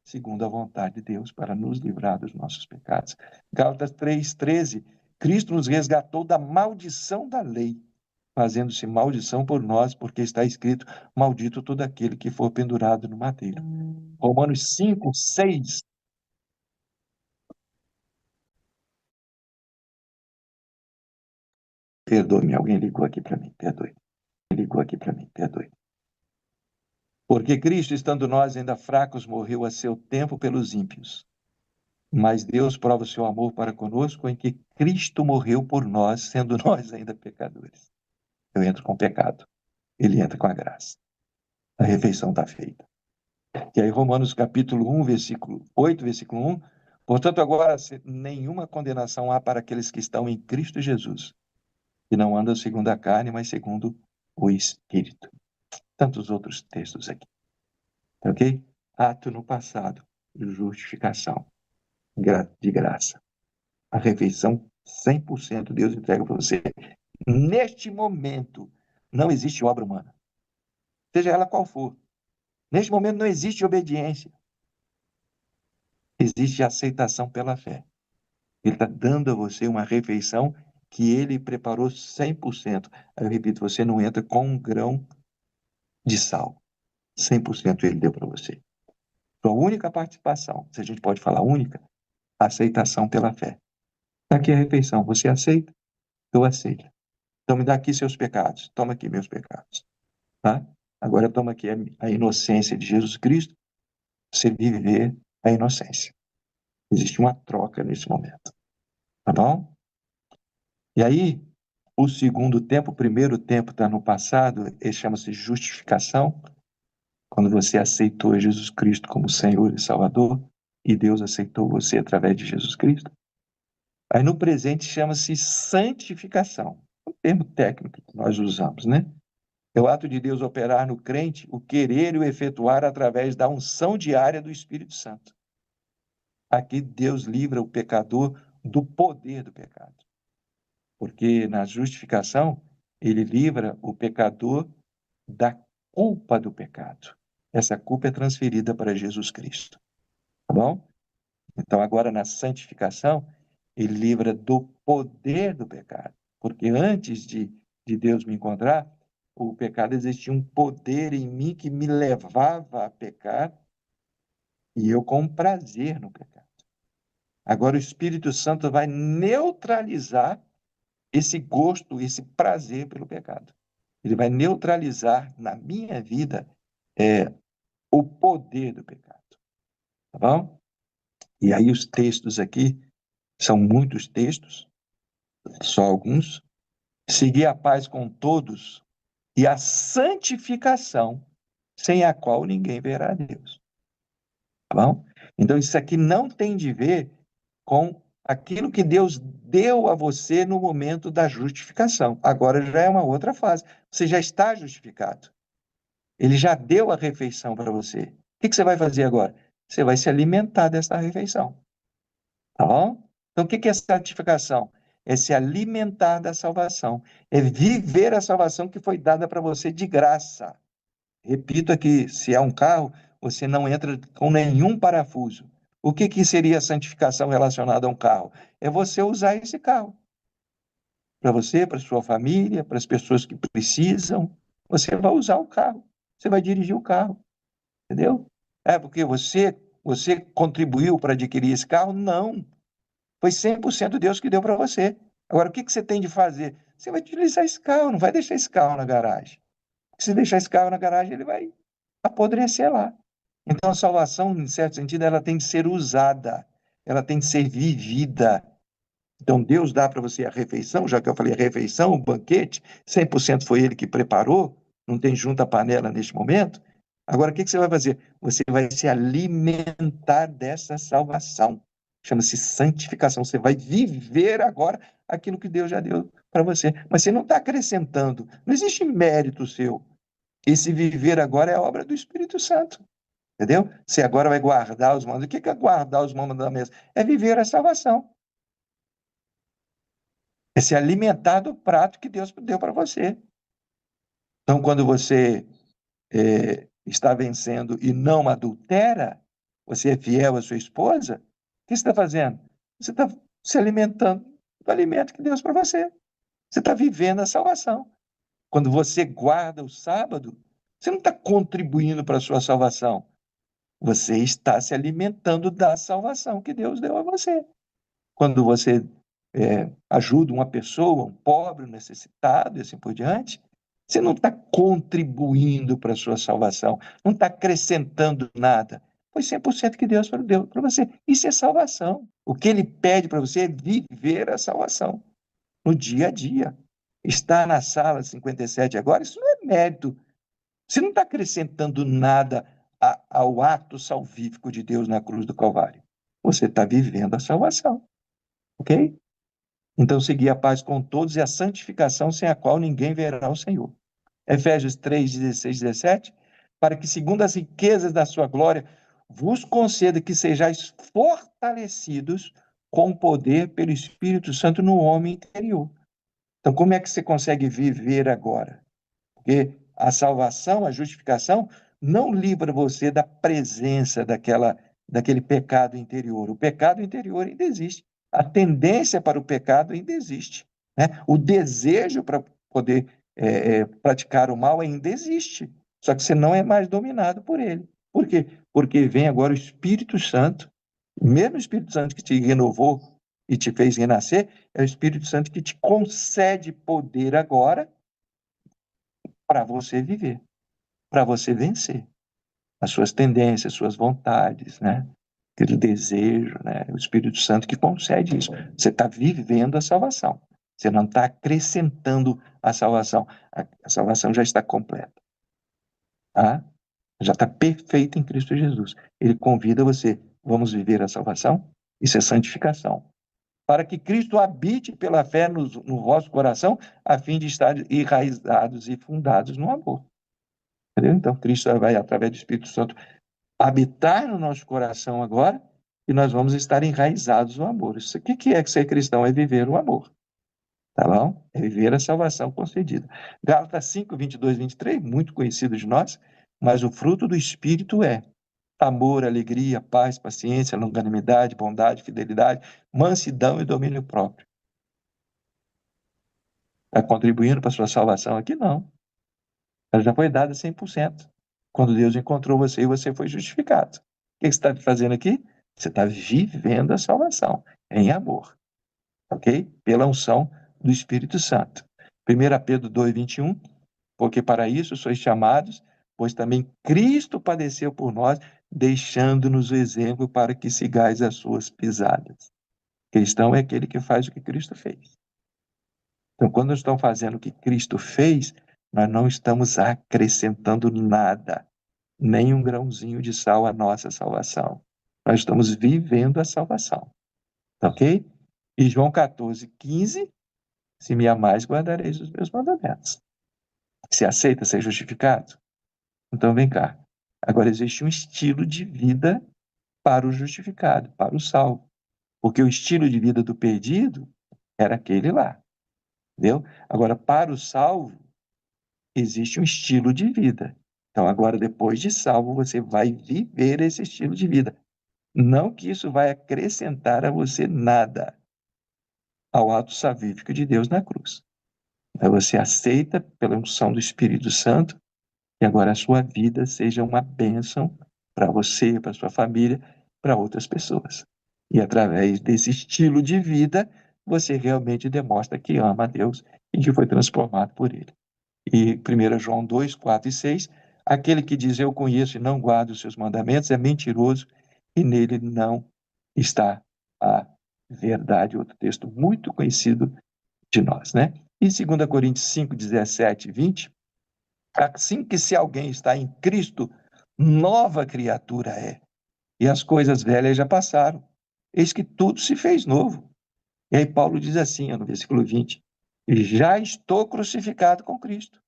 segundo a vontade de Deus, para nos livrar dos nossos pecados. Gálatas 3:13, Cristo nos resgatou da maldição da lei, fazendo-se maldição por nós, porque está escrito, maldito todo aquele que for pendurado no madeiro. Romanos 5:6. Perdoe-me, alguém ligou aqui para mim, perdoe. Ligou aqui para mim, perdoe. Porque Cristo, estando nós ainda fracos, morreu a seu tempo pelos ímpios. Mas Deus prova o seu amor para conosco em que Cristo morreu por nós, sendo nós ainda pecadores. Eu entro com o pecado, ele entra com a graça. A refeição está feita. E aí, Romanos capítulo 1, versículo 8, versículo 1. Portanto, agora nenhuma condenação há para aqueles que estão em Cristo Jesus, que não andam segundo a carne, mas segundo o Espírito. Tantos outros textos aqui. Ok? Ato no passado, justificação, de graça. A refeição 100% Deus entrega para você. Neste momento, não existe obra humana, seja ela qual for. Neste momento não existe obediência. Existe aceitação pela fé. Ele está dando a você uma refeição que ele preparou 100%. Eu repito, você não entra com um grão de sal. 100% ele deu para você. Sua única participação, se a gente pode falar única, aceitação pela fé. Está aqui a refeição. Você aceita? Eu aceito. Então me dá aqui seus pecados. Toma aqui meus pecados. Tá? Agora toma aqui a inocência de Jesus Cristo. Você viver a inocência. Existe uma troca nesse momento. Tá bom? E aí, o segundo tempo, o primeiro tempo está no passado, ele chama-se justificação, quando você aceitou Jesus Cristo como Senhor e Salvador, e Deus aceitou você através de Jesus Cristo. Aí no presente chama-se santificação, um termo técnico que nós usamos, né? É o ato de Deus operar no crente, o querer e o efetuar através da unção diária do Espírito Santo. Aqui Deus livra o pecador do poder do pecado. Porque na justificação, ele livra o pecador da culpa do pecado. Essa culpa é transferida para Jesus Cristo. Tá bom? Então, agora na santificação, ele livra do poder do pecado. Porque antes de Deus me encontrar, o pecado existia um poder em mim que me levava a pecar e eu com prazer no pecado. Agora o Espírito Santo vai neutralizar esse gosto, esse prazer pelo pecado. Ele vai neutralizar na minha vida o poder do pecado. Tá bom? E aí os textos aqui, são muitos textos, só alguns. Seguir a paz com todos e a santificação, sem a qual ninguém verá a Deus. Tá bom? Então isso aqui não tem de ver com aquilo que Deus deu a você no momento da justificação. Agora já é uma outra fase. Você já está justificado. Ele já deu a refeição para você. O que você vai fazer agora? Você vai se alimentar dessa refeição. Tá bom? Então, o que é santificação? É se alimentar da salvação. É viver a salvação que foi dada para você de graça. Repito aqui, se é um carro, você não entra com nenhum parafuso. O que seria a santificação relacionada a um carro? É você usar esse carro. Para você, para sua família, para as pessoas que precisam. Você vai usar o carro. Você vai dirigir o carro. Entendeu? É porque você contribuiu para adquirir esse carro? Não. Foi 100% Deus que deu para você. Agora, o que você tem de fazer? Você vai utilizar esse carro, não vai deixar esse carro na garagem. Se deixar esse carro na garagem, ele vai apodrecer lá. Então, a salvação, em certo sentido, ela tem de ser usada, ela tem de ser vivida. Então, Deus dá para você a refeição, já que eu falei a refeição, o banquete, 100% foi Ele que preparou, não tem junta panela neste momento. Agora, o que você vai fazer? Você vai se alimentar dessa salvação. Chama-se santificação. Você vai viver agora aquilo que Deus já deu para você. Mas você não está acrescentando, não existe mérito seu. Esse viver agora é obra do Espírito Santo. Entendeu? Você agora vai guardar os mandamentos. O que é guardar os mandamentos? É viver a salvação. É se alimentar do prato que Deus deu para você. Então, quando você está vencendo e não adultera, você é fiel à sua esposa, o que você está fazendo? Você está se alimentando do alimento que Deus para você. Você está vivendo a salvação. Quando você guarda o sábado, você não está contribuindo para a sua salvação. Você está se alimentando da salvação que Deus deu a você. Quando você ajuda uma pessoa, um pobre, um necessitado, e assim por diante, você não está contribuindo para a sua salvação, não está acrescentando nada. Foi 100% que Deus deu para você. Isso é salvação. O que Ele pede para você é viver a salvação no dia a dia. Estar na sala 57 agora, isso não é mérito. Você não está acrescentando nada ao ato salvífico de Deus na cruz do Calvário. Você está vivendo a salvação. Ok? Então, seguir a paz com todos e a santificação sem a qual ninguém verá o Senhor. Efésios 3, 16, 17. Para que, segundo as riquezas da sua glória, vos conceda que sejais fortalecidos com poder pelo Espírito Santo no homem interior. Então, como é que você consegue viver agora? Porque a salvação, a justificação, não livra você da presença daquele pecado interior. O pecado interior ainda existe. A tendência para o pecado ainda existe. Né? O desejo para poder praticar o mal ainda existe. Só que você não é mais dominado por ele. Por quê? Porque vem agora o Espírito Santo, o mesmo Espírito Santo que te renovou e te fez renascer, é o Espírito Santo que te concede poder agora para você viver, para você vencer as suas tendências, suas vontades, né? Aquele desejo, né? O Espírito Santo que concede isso. Você está vivendo a salvação. Você não está acrescentando a salvação. A salvação já está completa, tá? Já está perfeita em Cristo Jesus. Ele convida você, vamos viver a salvação? Isso é santificação. Para que Cristo habite pela fé no vosso coração, a fim de estar enraizados e fundados no amor. Entendeu? Então, Cristo vai, através do Espírito Santo, habitar no nosso coração agora e nós vamos estar enraizados no amor. Isso, o que é ser cristão? É viver o amor. Tá bom? É viver a salvação concedida. Gálatas 5, 22, 23, muito conhecido de nós, mas o fruto do Espírito é amor, alegria, paz, paciência, longanimidade, bondade, fidelidade, mansidão e domínio próprio. Está contribuindo para a sua salvação aqui? Não. Ela já foi dada 100%. Quando Deus encontrou você e você foi justificado. O que você está fazendo aqui? Você está vivendo a salvação em amor, ok? Pela unção do Espírito Santo. 1 Pedro 2:21, porque para isso sois chamados, pois também Cristo padeceu por nós, deixando-nos o exemplo para que sigais as suas pisadas. Cristão é aquele que faz o que Cristo fez. Então, quando nós estamos fazendo o que Cristo fez, nós não estamos acrescentando nada, nem um grãozinho de sal à nossa salvação. Nós estamos vivendo a salvação. Ok? E João 14:15, se me amais, guardareis os meus mandamentos. Se aceita ser justificado? Então vem cá. Agora existe um estilo de vida para o justificado, para o salvo. Porque o estilo de vida do perdido era aquele lá. Entendeu? Agora, para o salvo, existe um estilo de vida. Então, agora, depois de salvo, você vai viver esse estilo de vida. Não que isso vai acrescentar a você nada ao ato salvífico de Deus na cruz. Mas você aceita pela unção do Espírito Santo que agora a sua vida seja uma bênção para você, para sua família, para outras pessoas. E através desse estilo de vida, você realmente demonstra que ama a Deus e que foi transformado por Ele. E 1 João 2, 4 e 6, aquele que diz eu conheço e não guardo os seus mandamentos é mentiroso e nele não está a verdade. Outro texto muito conhecido de nós, né? E 2 Coríntios 5, 17 e 20, assim que se alguém está em Cristo, nova criatura é. E as coisas velhas já passaram. Eis que tudo se fez novo. E aí Paulo diz assim, no versículo 20, já estou crucificado com Cristo.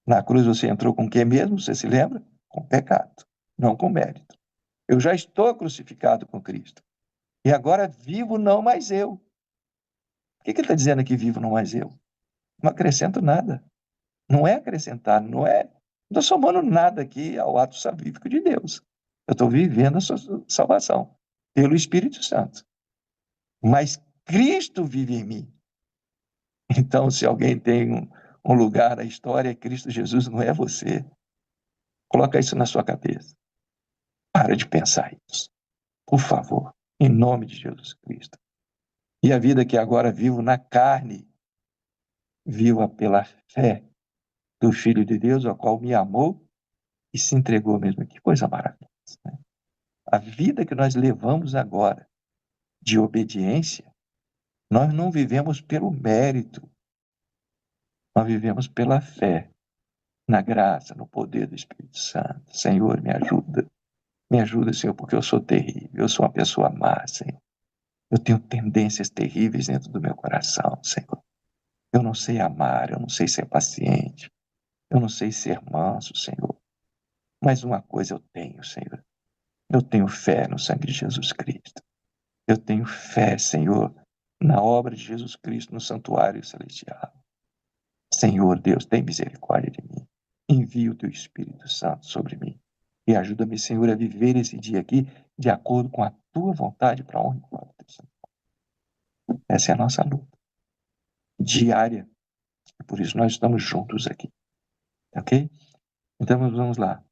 Na cruz você entrou com o que mesmo? Você se lembra? Com pecado, não com mérito. Eu já estou crucificado com Cristo. E agora vivo não mais eu. O que ele está dizendo aqui, vivo não mais eu? Não acrescento nada. Não é acrescentar, não é. Não estou somando nada aqui ao ato salvífico de Deus. Eu estou vivendo a sua salvação pelo Espírito Santo. Mas Cristo vive em mim. Então, se alguém tem um lugar na história, Cristo Jesus não é você. Coloca isso na sua cabeça. Para de pensar isso. Por favor, em nome de Jesus Cristo. E a vida que agora vivo na carne, viva pela fé do Filho de Deus, ao qual me amou e se entregou mesmo. Que coisa maravilhosa, né? A vida que nós levamos agora de obediência, nós não vivemos pelo mérito, nós vivemos pela fé, na graça, no poder do Espírito Santo. Senhor, me ajuda, Senhor, porque eu sou terrível, eu sou uma pessoa má, Senhor. Eu tenho tendências terríveis dentro do meu coração, Senhor. Eu não sei amar, eu não sei ser paciente, eu não sei ser manso, Senhor. Mas uma coisa eu tenho, Senhor. Eu tenho fé no sangue de Jesus Cristo. Eu tenho fé, Senhor, na obra de Jesus Cristo no santuário celestial. Senhor Deus, tem misericórdia de mim. Envia o teu Espírito Santo sobre mim. E ajuda-me, Senhor, a viver esse dia aqui de acordo com a tua vontade para a honra e glória do teu santo. Essa é a nossa luta diária. E por isso nós estamos juntos aqui. Ok? Então vamos lá.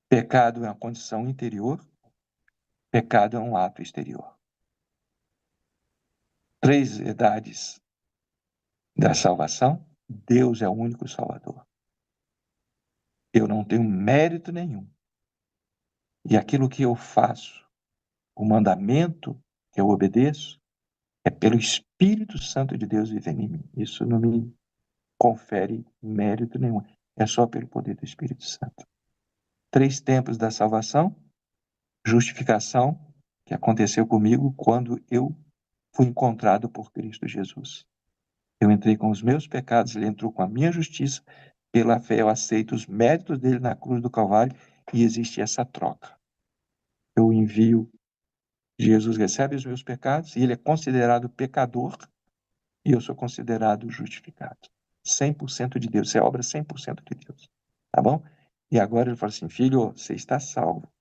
Pecado é uma condição interior, pecado é um ato exterior. Três verdades da salvação: Deus é o único Salvador. Eu não tenho mérito nenhum. E aquilo que eu faço, o mandamento que eu obedeço, é pelo Espírito Santo de Deus vivendo em mim. Isso não me confere mérito nenhum. É só pelo poder do Espírito Santo. Três tempos da salvação: justificação, que aconteceu comigo quando eu fui encontrado por Cristo Jesus. Eu entrei com os meus pecados, ele entrou com a minha justiça. Pela fé eu aceito os méritos dele na cruz do Calvário e existe essa troca. Eu envio, Jesus recebe os meus pecados e ele é considerado pecador e eu sou considerado justificado. 100% de Deus, isso é obra 100% de Deus. Tá bom? E agora ele fala assim, filho, você está salvo.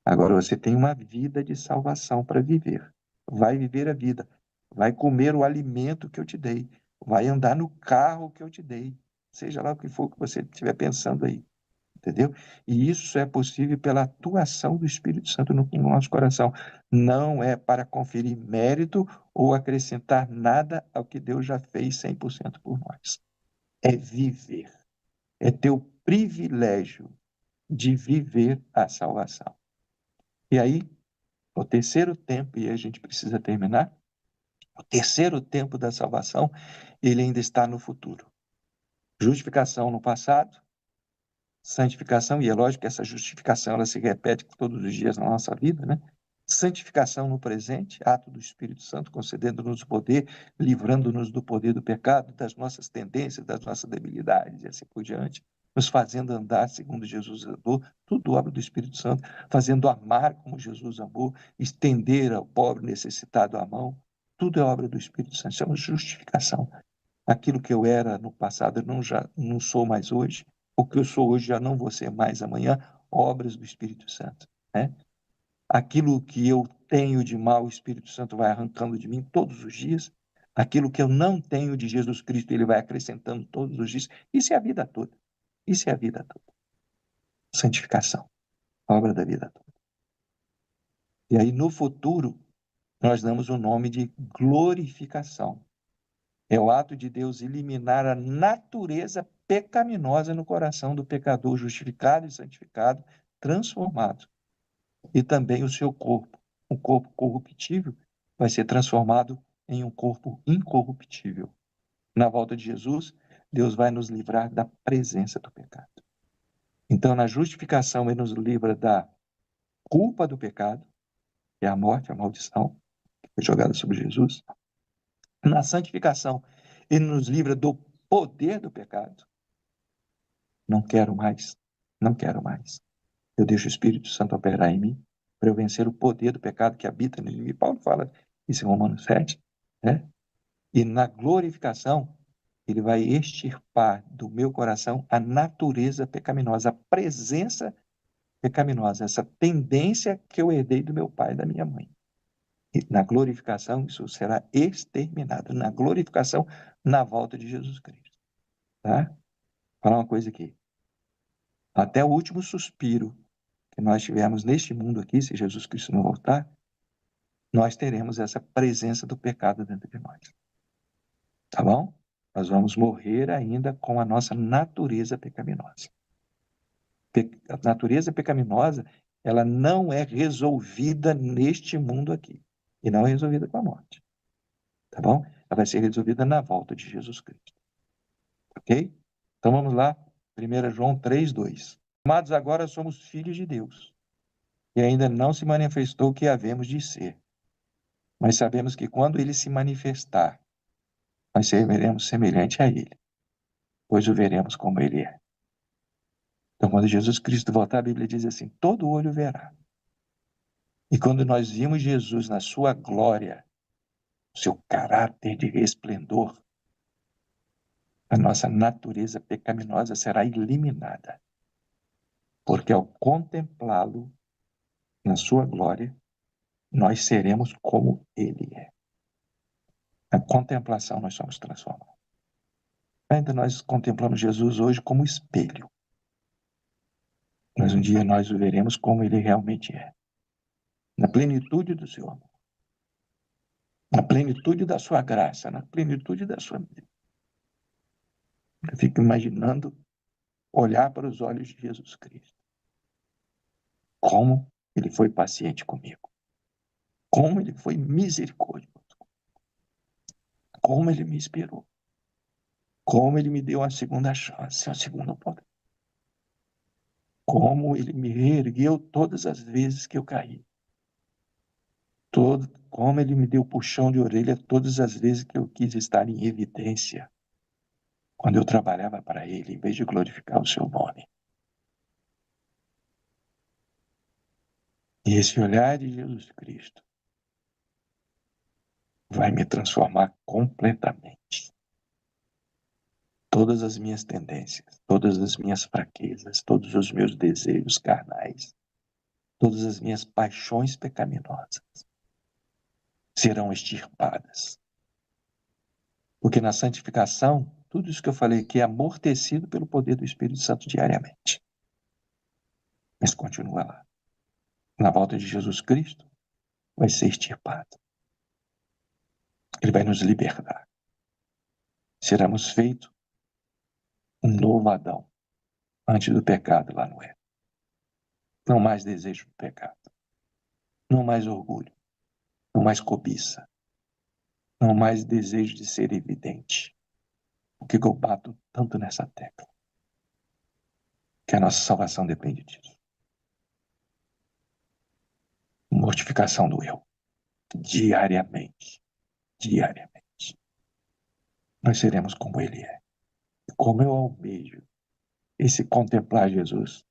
Agora você tem uma vida de salvação para viver. Vai viver a vida. Vai comer o alimento que eu te dei. Vai andar no carro que eu te dei. Seja lá o que for que você estiver pensando aí. Entendeu? E isso é possível pela atuação do Espírito Santo no nosso coração. Não é para conferir mérito ou acrescentar nada ao que Deus já fez 100% por nós. É viver. É ter o privilégio de viver a salvação. E aí, o terceiro tempo, e a gente precisa terminar, o terceiro tempo da salvação, ele ainda está no futuro. Justificação no passado, santificação, e é lógico que essa justificação ela se repete todos os dias na nossa vida, né? Santificação no presente, ato do Espírito Santo concedendo-nos o poder, livrando-nos do poder do pecado, das nossas tendências, das nossas debilidades e assim por diante, nos fazendo andar segundo Jesus andou, tudo obra do Espírito Santo, fazendo amar como Jesus amou, estender ao pobre necessitado a mão, tudo é obra do Espírito Santo, chama justificação. Aquilo que eu era no passado, eu não sou mais hoje, o que eu sou hoje já não vou ser mais amanhã, obras do Espírito Santo, né? Aquilo que eu tenho de mal, o Espírito Santo vai arrancando de mim todos os dias. Aquilo que eu não tenho de Jesus Cristo, ele vai acrescentando todos os dias. Isso é a vida toda. Isso é a vida toda. Santificação, a obra da vida toda. E aí, no futuro, nós damos o nome de glorificação. É o ato de Deus eliminar a natureza pecaminosa no coração do pecador justificado e santificado, transformado. E também o seu corpo. Um corpo corruptível vai ser transformado em um corpo incorruptível. Na volta de Jesus, Deus vai nos livrar da presença do pecado. Então, na justificação, Ele nos livra da culpa do pecado, que é a morte, a maldição, que foi jogada sobre Jesus. Na santificação, Ele nos livra do poder do pecado. Não quero mais, não quero mais. Eu deixo o Espírito Santo operar em mim para eu vencer o poder do pecado que habita em mim. E Paulo fala isso em Romanos 7, né? E na glorificação, ele vai extirpar do meu coração a natureza pecaminosa, a presença pecaminosa, essa tendência que eu herdei do meu pai e da minha mãe. E na glorificação, isso será exterminado. Na glorificação, na volta de Jesus Cristo. Tá? Vou falar uma coisa aqui. Até o último suspiro que nós tivermos neste mundo aqui, se Jesus Cristo não voltar, nós teremos essa presença do pecado dentro de nós. Tá bom? Nós vamos morrer ainda com a nossa natureza pecaminosa. A natureza pecaminosa, ela não é resolvida neste mundo aqui. E não é resolvida com a morte. Tá bom? Ela vai ser resolvida na volta de Jesus Cristo. Ok? Então vamos lá. 1 João 3:2. Amados, agora somos filhos de Deus. E ainda não se manifestou o que havemos de ser. Mas sabemos que quando ele se manifestar, nós seremos semelhante a ele, pois o veremos como ele é. Então, quando Jesus Cristo voltar, a Bíblia diz assim: todo olho verá. E quando nós vimos Jesus na sua glória, seu caráter de resplendor, a nossa natureza pecaminosa será eliminada. Porque ao contemplá-lo na sua glória, nós seremos como ele é. Na contemplação nós somos transformados. Ainda nós contemplamos Jesus hoje como espelho. Mas um dia nós o veremos como ele realmente é. Na plenitude do seu amor. Na plenitude da sua graça, na plenitude da sua vida. Eu fico imaginando olhar para os olhos de Jesus Cristo. Como ele foi paciente comigo. Como ele foi misericordioso. Como ele me esperou. Como ele me deu a segunda chance, a segunda oportunidade. Como ele me reergueu todas as vezes que eu caí. Como ele me deu puxão de orelha todas as vezes que eu quis estar em evidência. Quando eu trabalhava para ele, em vez de glorificar o seu nome. E esse olhar de Jesus Cristo vai me transformar completamente. Todas as minhas tendências, todas as minhas fraquezas, todos os meus desejos carnais, todas as minhas paixões pecaminosas serão extirpadas. Porque na santificação, tudo isso que eu falei aqui é amortecido pelo poder do Espírito Santo diariamente. Mas continua lá. Na volta de Jesus Cristo, vai ser extirpado. Ele vai nos libertar. Seremos feitos um novo Adão, antes do pecado lá no Éden. Não mais desejo do pecado. Não mais orgulho. Não mais cobiça. Não mais desejo de ser evidente. Por que eu bato tanto nessa tecla? Que a nossa salvação depende disso. Mortificação do eu. Diariamente. Diariamente. Nós seremos como ele é. E como eu almejo esse contemplar Jesus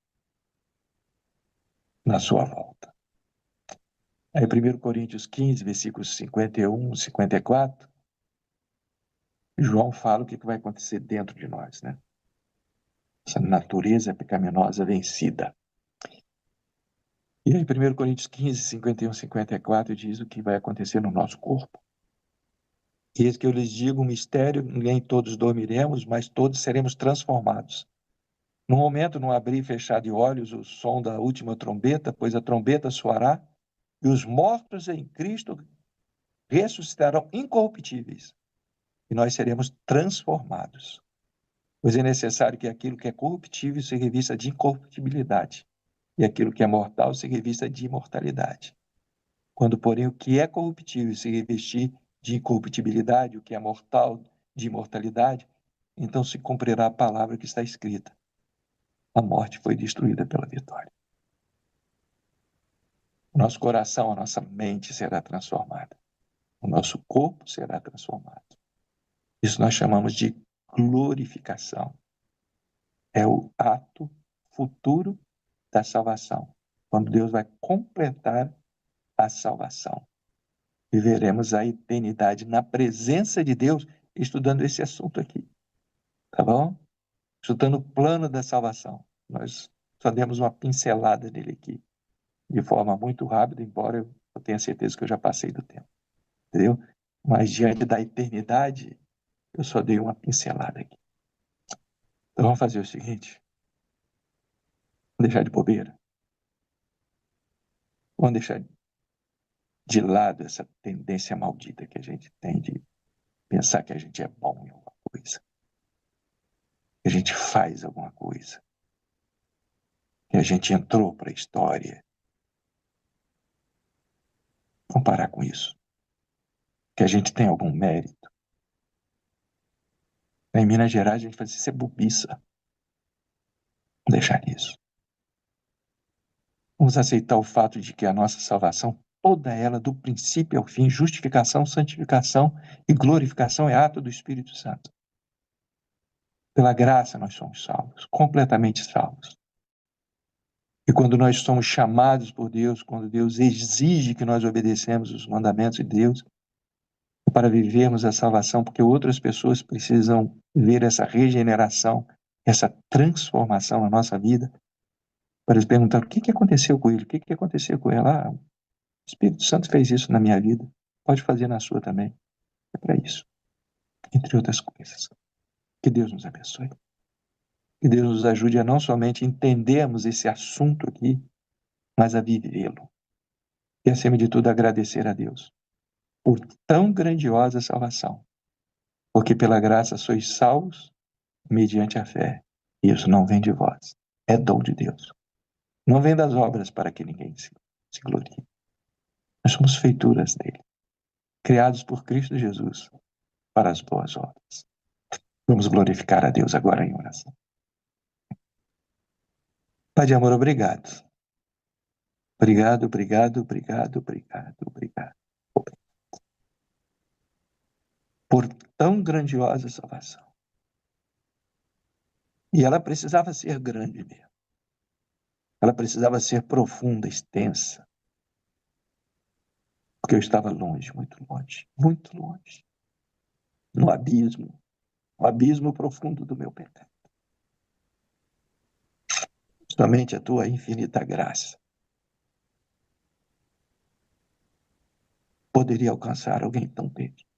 na sua volta. Aí 1 Coríntios 15, versículos 51, 54, João fala o que vai acontecer dentro de nós, né? Essa natureza pecaminosa vencida. E aí 1 Coríntios 15, 51, 54 diz o que vai acontecer no nosso corpo. E eis que eu lhes digo um mistério, nem todos dormiremos, mas todos seremos transformados. No momento, no abrir e fechar de olhos, o som da última trombeta, pois a trombeta soará, e os mortos em Cristo ressuscitarão incorruptíveis, e nós seremos transformados. Pois é necessário que aquilo que é corruptível se revista de incorruptibilidade, e aquilo que é mortal se revista de imortalidade. Quando, porém, o que é corruptível se revestir de incorruptibilidade, o que é mortal de imortalidade, então se cumprirá a palavra que está escrita: a morte foi destruída pela vitória. O nosso coração, a nossa mente será transformada. O nosso corpo será transformado. Isso nós chamamos de glorificação. É o ato futuro da salvação. Quando Deus vai completar a salvação. Viveremos a eternidade na presença de Deus, estudando esse assunto aqui. Tá bom? Estudando o plano da salvação. Nós só demos uma pincelada nele aqui, de forma muito rápida, embora eu tenha certeza que eu já passei do tempo. Entendeu? Mas diante da eternidade, eu só dei uma pincelada aqui. Então vamos fazer o seguinte. Vamos deixar de bobeira. Vamos deixar de lado essa tendência maldita que a gente tem de pensar que a gente é bom em alguma coisa. Que a gente faz alguma coisa. Que a gente entrou para a história. Vamos parar com isso. Que a gente tem algum mérito. Em Minas Gerais a gente faz isso é bobiça. Vamos deixar isso. Vamos aceitar o fato de que a nossa salvação, toda ela, do princípio ao fim, justificação, santificação e glorificação, é ato do Espírito Santo. Pela graça nós somos salvos, completamente salvos. E quando nós somos chamados por Deus, quando Deus exige que nós obedecemos os mandamentos de Deus, para vivermos a salvação, porque outras pessoas precisam ver essa regeneração, essa transformação na nossa vida, para eles perguntar o que aconteceu com ele, o que aconteceu com ela. Ah, o Espírito Santo fez isso na minha vida, pode fazer na sua também. É para isso, entre outras coisas. Que Deus nos abençoe. Que Deus nos ajude a não somente entendermos esse assunto aqui, mas a vivê-lo. E, acima de tudo, agradecer a Deus por tão grandiosa salvação. Porque pela graça sois salvos mediante a fé. E isso não vem de vós, é dom de Deus. Não vem das obras para que ninguém se glorie. Nós somos feituras dele, criados por Cristo Jesus para as boas obras. Vamos glorificar a Deus agora em oração. Pai de amor, obrigado. Obrigado, obrigado, obrigado, obrigado, obrigado. Por tão grandiosa salvação. E ela precisava ser grande mesmo. Ela precisava ser profunda, extensa. Porque eu estava longe, muito longe. No abismo profundo do meu pecado. Somente a tua infinita graça poderia alcançar alguém tão perdido,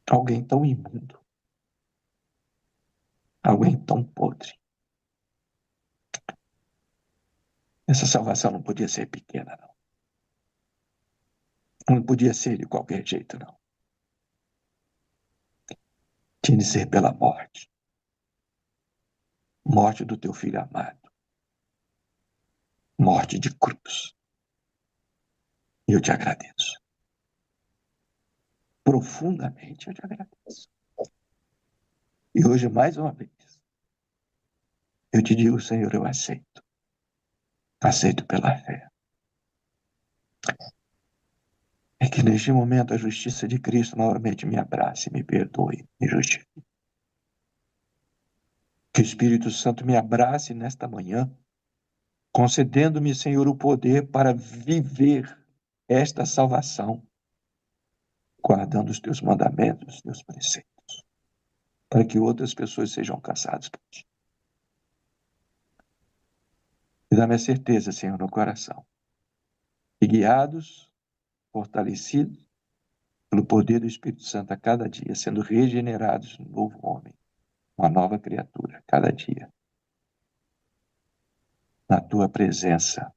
alguém tão imundo, alguém tão podre. Essa salvação não podia ser pequena, não. Não podia ser de qualquer jeito, não. Tinha de ser pela morte. Morte do teu filho amado. Morte de cruz. E eu te agradeço. Profundamente eu te agradeço. E hoje, mais uma vez, eu te digo, Senhor, eu aceito. Aceito pela fé. É que neste momento a justiça de Cristo novamente me abrace, me perdoe, me justifique. Que o Espírito Santo me abrace nesta manhã, concedendo-me, Senhor, o poder para viver esta salvação, guardando os teus mandamentos, os teus preceitos, para que outras pessoas sejam alcançadas por ti. E dá-me a certeza, Senhor, no coração, e guiados, fortalecidos pelo poder do Espírito Santo a cada dia, sendo regenerados um novo homem, uma nova criatura, cada dia, na tua presença,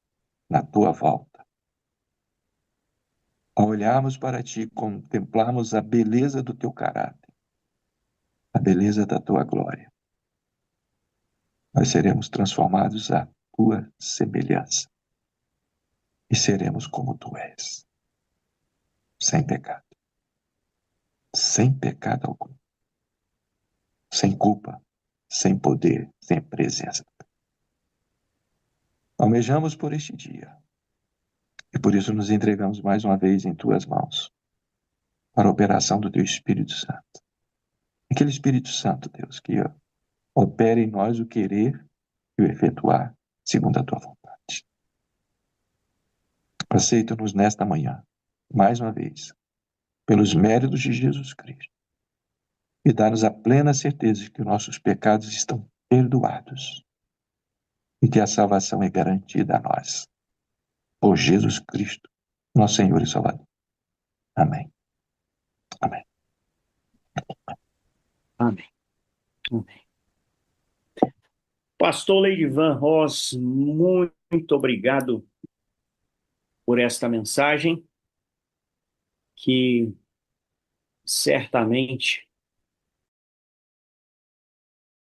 na tua volta. Ao olharmos para ti, contemplarmos a beleza do teu caráter, a beleza da tua glória, nós seremos transformados à tua semelhança e seremos como tu és, sem pecado algum, sem culpa, sem poder, sem presença. Almejamos por este dia e por isso nos entregamos mais uma vez em tuas mãos para a operação do teu Espírito Santo. Aquele Espírito Santo, Deus, que opera em nós o querer e o efetuar segundo a tua vontade. Aceita-nos nesta manhã, mais uma vez, pelos méritos de Jesus Cristo, e dá-nos a plena certeza de que nossos pecados estão perdoados e que a salvação é garantida a nós, por Jesus Cristo, nosso Senhor e Salvador. Amém. Amém. Amém. Amém. Pastor Leidivan Ross, muito obrigado por esta mensagem, que certamente